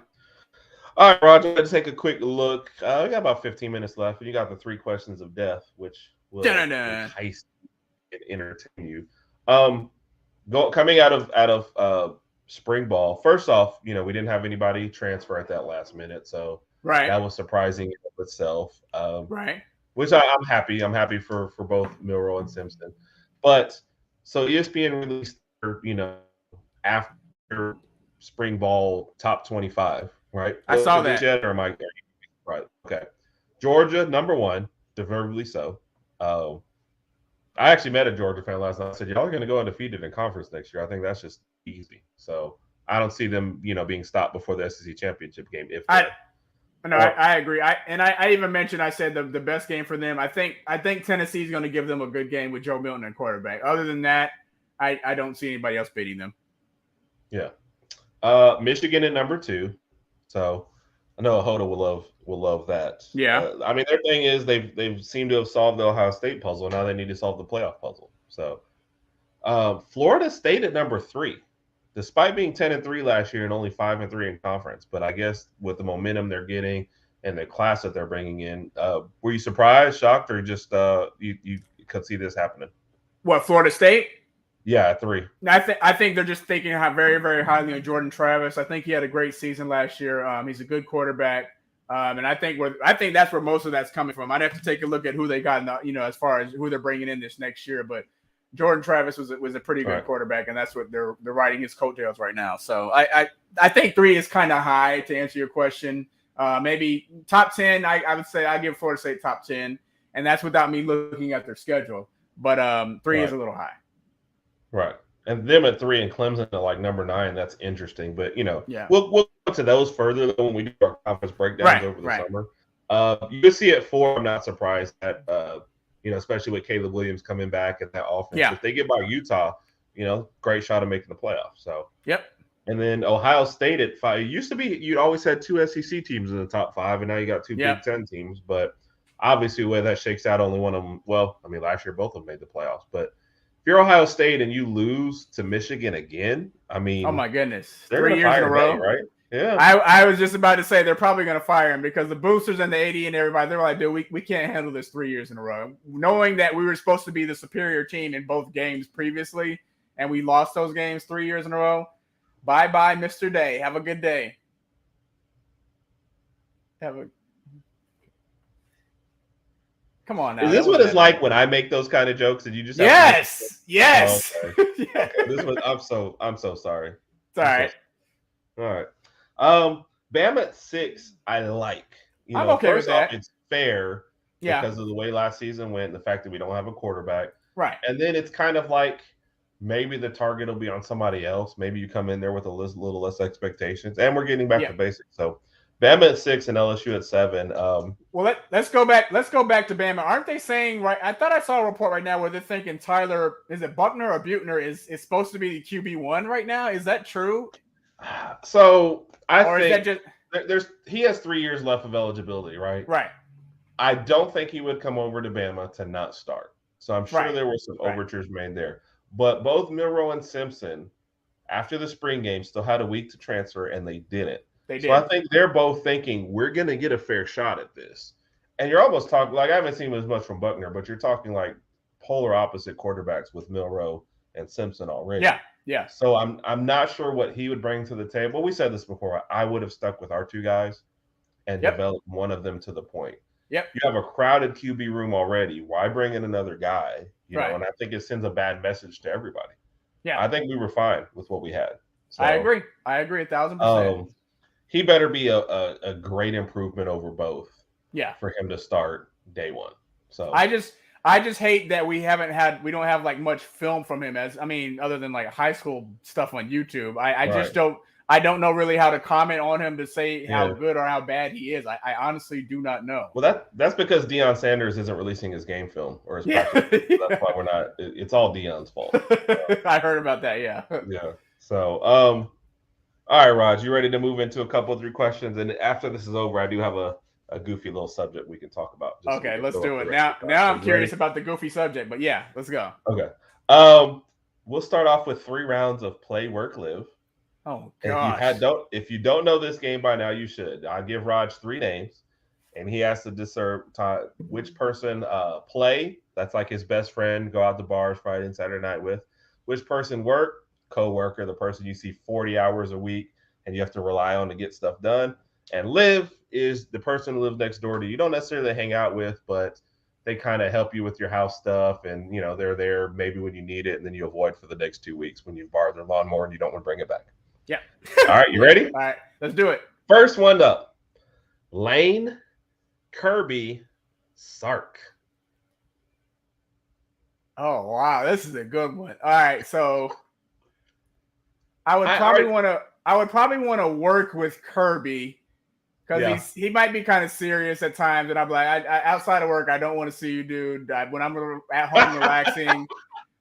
A: All right, Roger, let's take a quick look. We got about 15 minutes left, and you got the 3 questions of death, which will entice and entertain you. Coming out of spring ball. First off, we didn't have anybody transfer at that last minute, so that was surprising in itself.
B: Right.
A: Which I'm happy. I'm happy for both Milroe and Simpson. But so ESPN released, after spring ball top 25, right?
B: I saw
A: This
B: that.
A: yet, or am I right? Okay. Georgia number 1, deservedly so. I actually met a Georgia fan last night. I said, y'all are going to go undefeated in conference next year. I think that's just easy. So I don't see them, being stopped before the SEC championship game.
B: I agree. I even mentioned, I said the best game for them. I think Tennessee's going to give them a good game with Joe Milton at quarterback. Other than that, I don't see anybody else beating them.
A: Yeah. Michigan at number 2. So I know Hoda will love that.
B: Yeah.
A: I mean, their thing is they've seemed to have solved the Ohio State puzzle. Now they need to solve the playoff puzzle. So Florida State at number 3, despite being 10-3 last year and only 5-3 in conference. But I guess with the momentum they're getting and the class that they're bringing in, were you surprised, shocked, or just you could see this happening?
B: What, Florida State?
A: Yeah, 3.
B: I think they're just thinking very, very highly of Jordan Travis. I think he had a great season last year. He's a good quarterback, and I think that's where most of that's coming from. I'd have to take a look at who they got, as far as who they're bringing in this next year. But Jordan Travis was a pretty good quarterback, and that's what they're riding his coattails right now. So I think 3 is kind of high to answer your question. Maybe top 10. I would say I give Florida State top 10, and that's without me looking at their schedule. But 3 is a little high.
A: Right. And them at 3 and Clemson at like number 9, that's interesting. But, we'll go to those further when we do our conference breakdowns over the summer. You can see at 4, I'm not surprised at, especially with Caleb Williams coming back and that offense.
B: Yeah.
A: If they get by Utah, great shot of making the playoffs. So,
B: yep.
A: And then Ohio State at 5. It used to be you'd always had 2 SEC teams in the top 5, and now you got 2 Big Ten teams. But obviously, the way that shakes out, only one of them. Well, I mean, last year both of them made the playoffs, but if you're Ohio State and you lose to Michigan again, I mean,
B: oh my goodness,
A: 3 years in a row, right? Yeah.
B: I was just about to say they're probably going to fire him because the boosters and the AD and everybody, they're like, dude, we can't handle this 3 years in a row. Knowing that we were supposed to be the superior team in both games previously, and we lost those games 3 years in a row. Bye-bye, Mr. Day. Have a good day. Come on now.
A: Is this what it's like when I make those kind of jokes? And you just
B: yes.
A: Oh, okay. Okay. This was I'm so sorry.
B: It's all right.
A: All right. Bama at 6, I like.
B: I'm okay with that.
A: It's fair because of the way last season went and the fact that we don't have a quarterback.
B: Right.
A: And then it's kind of like maybe the target will be on somebody else. Maybe you come in there with a little less expectations. And we're getting back to basics. So Bama at 6 and LSU at 7.
B: Well, let's go back. Let's go back to Bama. Aren't they saying right? I thought I saw a report right now where they're thinking Tyler, is it Buckner or Buechner is supposed to be the QB1 right now? Is that true?
A: So I think
B: is that just...
A: he has 3 years left of eligibility, right?
B: Right.
A: I don't think he would come over to Bama to not start. So I'm sure there were some overtures made there. But both Milroe and Simpson, after the spring game, still had a week to transfer, and they didn't.
B: They did.
A: So I think they're both thinking we're going to get a fair shot at this. And you're almost talking like I haven't seen as much from Buckner, but you're talking like polar opposite quarterbacks with Milroe and Simpson already.
B: Yeah.
A: So I'm not sure what he would bring to the table. We said this before. I would have stuck with our 2 guys and developed one of them to the point.
B: Yep.
A: You have a crowded QB room already. Why bring in another guy? You know, and I think it sends a bad message to everybody.
B: Yeah.
A: I think we were fine with what we had. So,
B: I agree 1,000%.
A: He better be a great improvement over both.
B: Yeah.
A: For him to start day 1. So
B: I just hate that we don't have like much film from him other than like high school stuff on YouTube. I don't know really how to comment on him to say how good or how bad he is. I honestly do not know.
A: Well, that's because Deion Sanders isn't releasing his game film or his practice. That's why we're not. It's all Deion's fault.
B: I heard about that. Yeah.
A: Yeah. So, all right, Raj, you ready to move into a couple of 3 questions? And after this is over, I do have a goofy little subject we can talk about.
B: Okay, let's do it. Now I'm curious about the goofy subject, but yeah, let's go.
A: Okay. We'll start off with 3 rounds of play, work, live.
B: Oh, gosh.
A: If you don't know this game by now, you should. I give Raj 3 names, and he has to discern which person play. That's like his best friend, go out to bars Friday and Saturday night with. Which person work? Co-worker, the person you see 40 hours a week and you have to rely on to get stuff done. And live is the person who lives next door to you. You don't necessarily hang out with, but they kind of help you with your house stuff, and they're there maybe when you need it, and then you avoid for the next 2 weeks when you've borrowed their lawnmower and you don't want to bring it back.
B: Yeah.
A: All right, you ready?
B: All right, let's do it.
A: First one up. Lane, Kirby, Sark.
B: Oh wow, this is a good one. All right, so I would probably want to work with Kirby because he might be kind of serious at times, and I'm like, I outside of work, I don't want to see you, dude. When I'm at home relaxing,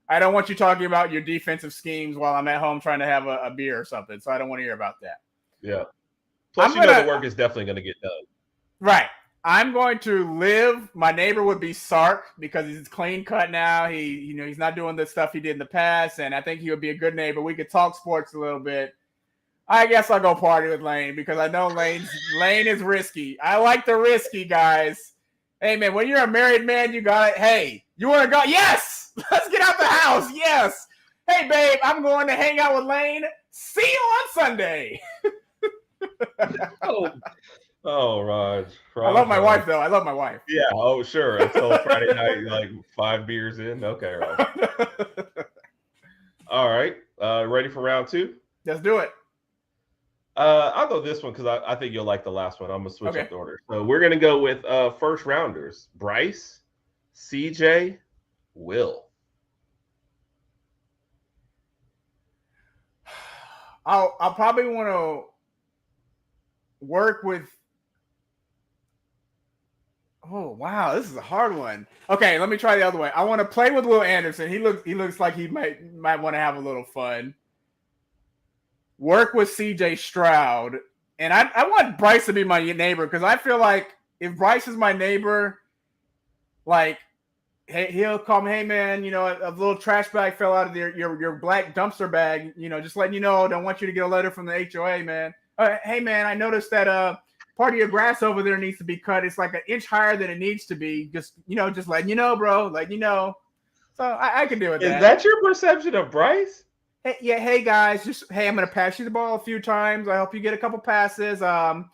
B: I don't want you talking about your defensive schemes while I'm at home trying to have a beer or something. So I don't want to hear about that.
A: Yeah. Plus, the work is definitely going to get done.
B: Right. I'm going to live. My neighbor would be Sark because he's clean cut now. He's not doing the stuff he did in the past, and I think he would be a good neighbor. We could talk sports a little bit. I guess I'll go party with Lane because I know Lane is risky. I like the risky guys. Hey man, when you're a married man, you got it. Hey, you want to go? Yes, let's get out the house. Yes. Hey babe, I'm going to hang out with Lane. See you on Sunday.
A: Oh, Raj.
B: I love my wife, though. I love my wife.
A: Yeah. Oh, sure. Until Friday night, like 5 beers in. Okay, Raj. All right. Ready for round 2?
B: Let's do it.
A: I'll go this one because I think you'll like the last one. I'm going to switch up the order. So we're going to go with first rounders. Bryce, CJ, Will.
B: I'll probably want to work with. Oh wow, this is a hard one. Okay, let me try the other way. I want to play with Will Anderson. He looks like he might want to have a little fun. Work with CJ Stroud, and I want Bryce to be my neighbor because I feel like if Bryce is my neighbor, like he'll call me, hey man, a little trash bag fell out of your black dumpster bag, just letting you know. Don't want you to get a letter from the HOA, man. Hey man, I noticed that part of your grass over there needs to be cut. It's like an inch higher than it needs to be. Just letting you know, bro. Letting you know. So I can do it.
A: Is that your perception of Bryce?
B: Hey guys, I'm gonna pass you the ball a few times. I hope you get a couple passes. I've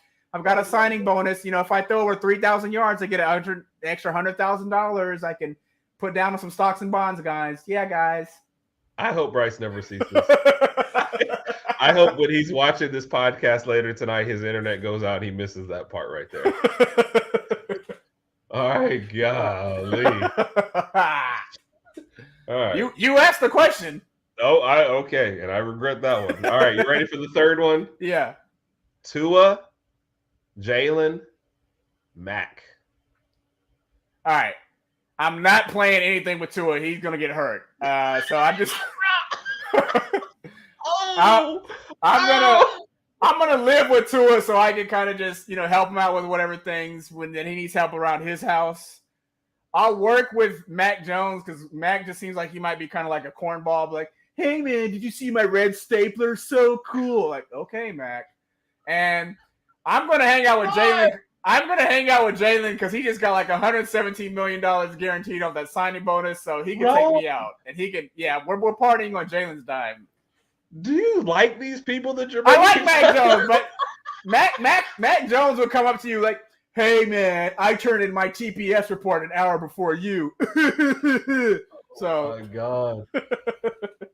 B: got a signing bonus. If I throw over 3,000 yards, I get an extra $100,000. I can put down on some stocks and bonds, guys. Yeah, guys.
A: I hope Bryce never sees this. I hope when he's watching this podcast later tonight, his internet goes out and he misses that part right there. All right, golly. All right.
B: You asked the question.
A: Oh, okay, and I regret that one. All right, you ready for the third one?
B: Yeah.
A: Tua, Jalen, Mac.
B: All right. I'm not playing anything with Tua. He's gonna get hurt. So I'm just. I'm gonna live with Tua so I can kind of just help him out with whatever things when he needs help around his house. I'll work with Mac Jones because Mac just seems like he might be kind of like a cornball, like, hey man, did you see my red stapler? So cool. Like, okay, Mac. And I'm gonna hang out with Jalen. I'm gonna hang out with Jalen because he just got like $117 million guaranteed on that signing bonus, so he can take me out and he can. Yeah, we're partying on Jalen's dime.
A: Do you like these people that you're?
B: I like Mac Jones, but Mac Jones will come up to you like, "Hey man, I turned in my TPS report an hour before you." So,
A: oh my god,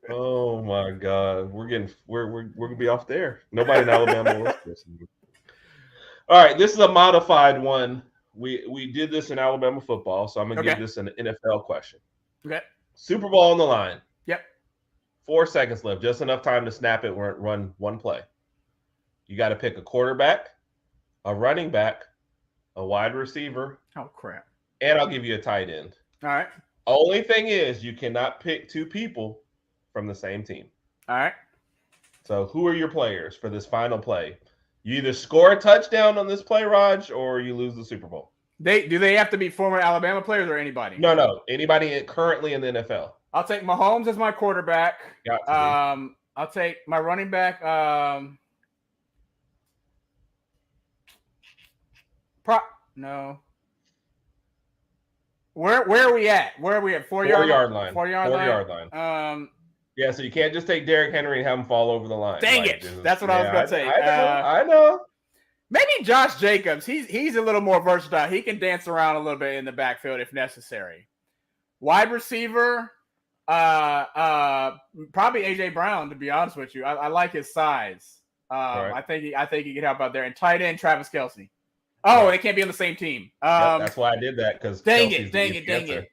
A: oh my god, we're gonna be off there. Nobody in Alabama wants this. All right, this is a modified one. We did this in Alabama football, so I'm gonna give this an NFL question.
B: Okay.
A: Super Bowl on the line.
B: Yep.
A: 4 seconds left, just enough time to snap it, run one play. You got to pick a quarterback, a running back, a wide receiver.
B: Oh, crap.
A: And I'll give you a tight end.
B: All right.
A: Only thing is you cannot pick 2 people from the same team.
B: All right.
A: So who are your players for this final play? You either score a touchdown on this play, Raj, or you lose the Super Bowl.
B: Do they have to be former Alabama players or anybody?
A: No. Anybody currently in the NFL.
B: I'll take Mahomes as my quarterback. I'll take my running back. No. Where are we at? Where are we at? 4 yard line. 4 yard line.
A: Yeah, so you can't just take Derrick Henry and have him fall over the line.
B: Dang
A: like,
B: it! That's what I was going to say.
A: I know.
B: Maybe Josh Jacobs. He's a little more versatile. He can dance around a little bit in the backfield if necessary. Wide receiver, probably AJ Brown. To be honest with you, I like his size. Right. I think he can help out there. And tight end Travis Kelce. Oh, right. They can't be on the same team.
A: That's why I did that because
B: dang it.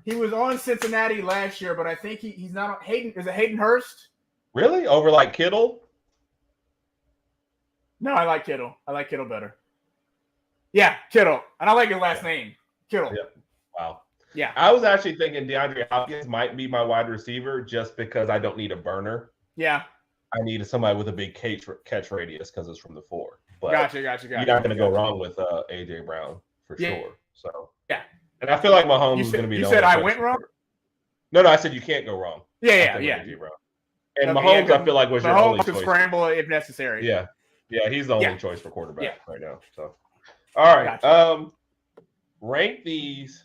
B: He was on Cincinnati last year, but I think he's not on Hayden. Is it Hayden Hurst?
A: Really? Over like Kittle?
B: No, I like Kittle. I like Kittle better. Yeah, Kittle. And I like his last name. Kittle.
A: Yeah. Wow.
B: Yeah.
A: I was actually thinking DeAndre Hopkins might be my wide receiver just because I don't need a burner.
B: Yeah.
A: I need somebody with a big catch radius because it's from the 4. But
B: gotcha.
A: You're not going to go wrong with AJ Brown for sure. So yeah. And I feel like Mahomes is going to be.
B: You said I went wrong?
A: No, I said you can't go wrong.
B: Yeah.
A: AJ Brown. And Mahomes, I feel like was your only choice.
B: Scramble if necessary.
A: Yeah, he's the only choice for quarterback right now. So, all right, gotcha. Rank these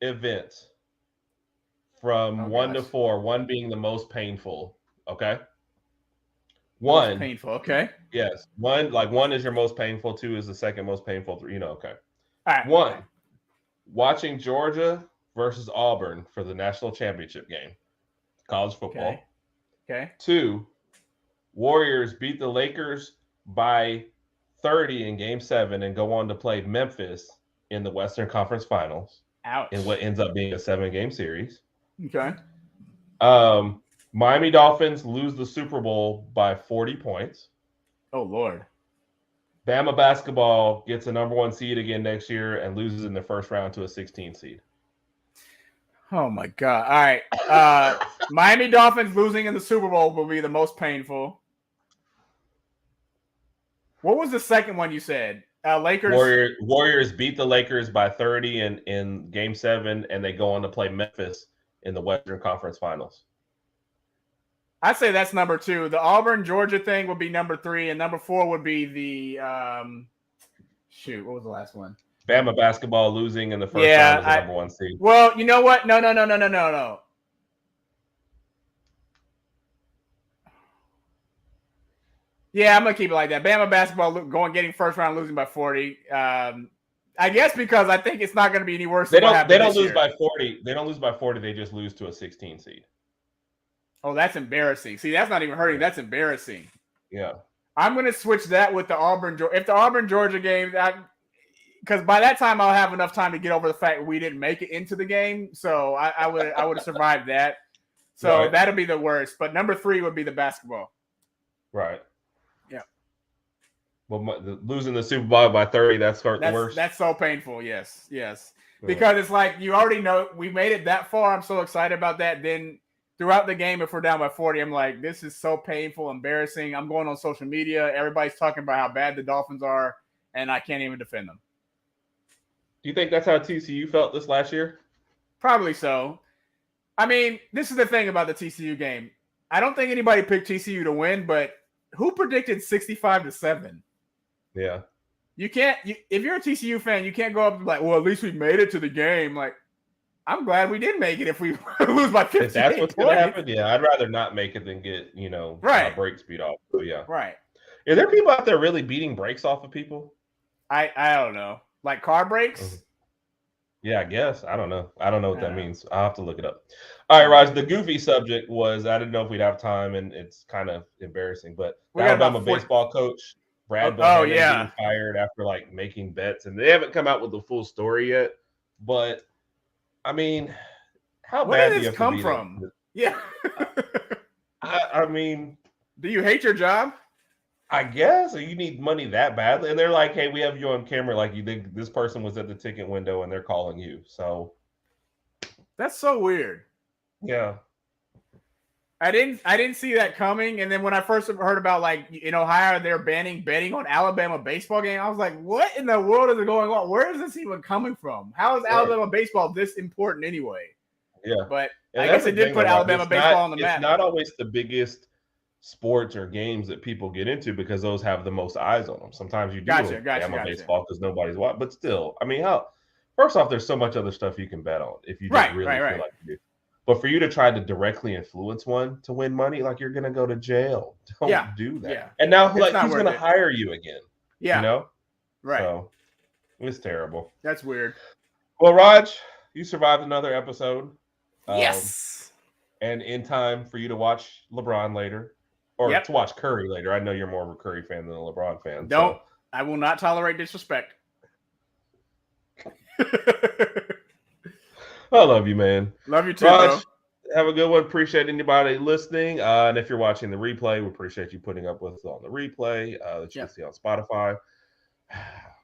A: events from 1 to 4. 1 being the most painful. Okay. 1
B: most painful. Okay.
A: Yes. 1 is your most painful. 2 is the second most painful. 3. Okay.
B: All right.
A: 1. Watching Georgia versus Auburn for the national championship game, college football.
B: Okay.
A: 2. Warriors beat the Lakers by 30 in Game 7 and go on to play Memphis in the Western Conference Finals.
B: Ouch.
A: In what ends up being a 7-game series.
B: Okay.
A: Miami Dolphins lose the Super Bowl by 40 points.
B: Oh, Lord.
A: Bama basketball gets a number 1 seed again next year and loses in the first round to a 16 seed.
B: Oh, my God. All right. Miami Dolphins losing in the Super Bowl will be the most painful. What was the second one you said? Lakers.
A: Warriors beat the Lakers by 30 in Game 7, and they go on to play Memphis in the Western Conference Finals.
B: I'd say that's number 2. The Auburn-Georgia thing would be number 3, and number 4 would be the what was the last one?
A: Bama basketball losing in the first round as the number 1 seed.
B: Well, you know what? No. Yeah, I'm gonna keep it like that. Bama basketball getting first round, losing by 40. I guess because I think it's not going to be any worse.
A: They don't lose by 40. They don't lose by 40. They just lose to a 16 seed.
B: Oh, that's embarrassing. See, that's not even hurting. That's embarrassing.
A: Yeah.
B: I'm going to switch that with the Auburn. If the Auburn-Georgia game, because by that time I'll have enough time to get over the fact we didn't make it into the game, so I would have survived that. So that'll be the worst. But number 3 would be the basketball.
A: Right.
B: Yeah.
A: Well, losing the Super Bowl by 30, that's the worst.
B: That's so painful. Yes. Because it's like you already know we made it that far. I'm so excited about that. Then throughout the game, if we're down by 40, I'm like, this is so painful, embarrassing. I'm going on social media. Everybody's talking about how bad the Dolphins are, and I can't even defend them.
A: Do you think that's how TCU felt this last year?
B: Probably so. I mean, this is the thing about the TCU game. I don't think anybody picked TCU to win, but who predicted 65-7?
A: Yeah.
B: You can't. If you're a TCU fan, you can't go up and be like, well, at least we made it to the game. Like, I'm glad we did make it if we lose by 50.
A: If that's what's going to happen, yeah, I'd rather not make it than get, my brakes beat off. So, yeah.
B: Right.
A: Are there people out there really beating brakes off of people?
B: I don't know. Like car brakes?
A: Mm-hmm. Yeah, I guess. I don't know. I don't know what that means. I'll have to look it up. All right, Raj, the goofy subject was, I didn't know if we'd have time, and it's kind of embarrassing, but the Alabama baseball coach, Brad Bohannon, getting fired after, making bets, and they haven't come out with the full story yet, but, I mean, how bad do you have to be? Where did this come from?
B: Yeah.
A: I mean.
B: Do you hate your job?
A: I guess, or you need money that badly, and they're like, "Hey, we have you on camera. Like, you think this person was at the ticket window, and they're calling you." So
B: that's so weird.
A: Yeah,
B: I didn't see that coming. And then when I first heard about in Ohio they're banning betting on Alabama baseball game, I was like, "What in the world is going on? Where is this even coming from? How is Alabama baseball this important anyway?"
A: Yeah,
B: but I guess it did put Alabama baseball on the map.
A: It's not always the biggest sports or games that people get into because those have the most eyes on them. Sometimes you do Alabama baseball because nobody's watching, but still, I mean, first off, there's so much other stuff you can bet on if you just really feel like you do. But for you to try to directly influence one to win money, like you're gonna go to jail. Don't do that.
B: Yeah.
A: And now,
B: It's
A: like,
B: not
A: who's
B: worth
A: gonna
B: it.
A: hire you again?
B: Yeah.
A: You know?
B: Right.
A: So it's terrible.
B: That's weird.
A: Well, Raj, you survived another episode.
B: Yes.
A: And in time for you to watch LeBron later. Or to watch Curry later. I know you're more of a Curry fan than a LeBron fan.
B: Don't. So. I will not tolerate disrespect.
A: I love you, man.
B: Love you too,
A: Raj,
B: bro.
A: Have a good one. Appreciate anybody listening. And if you're watching the replay, we appreciate you putting up with us on the replay that you can see on Spotify.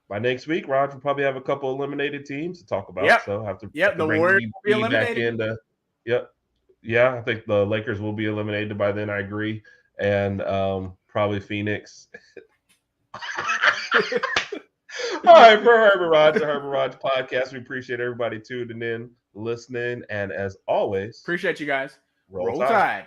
A: By next week, Raj will probably have a couple eliminated teams to talk about. So have to
B: the
A: bring
B: Warriors will be
A: eliminated. Back into. Yeah, I think the Lakers will be eliminated by then. I agree. And probably Phoenix. All right, for Herbert Raj, the Herbert Raj podcast. We appreciate everybody tuning in, listening, and as always,
B: appreciate you guys.
A: Roll Tide.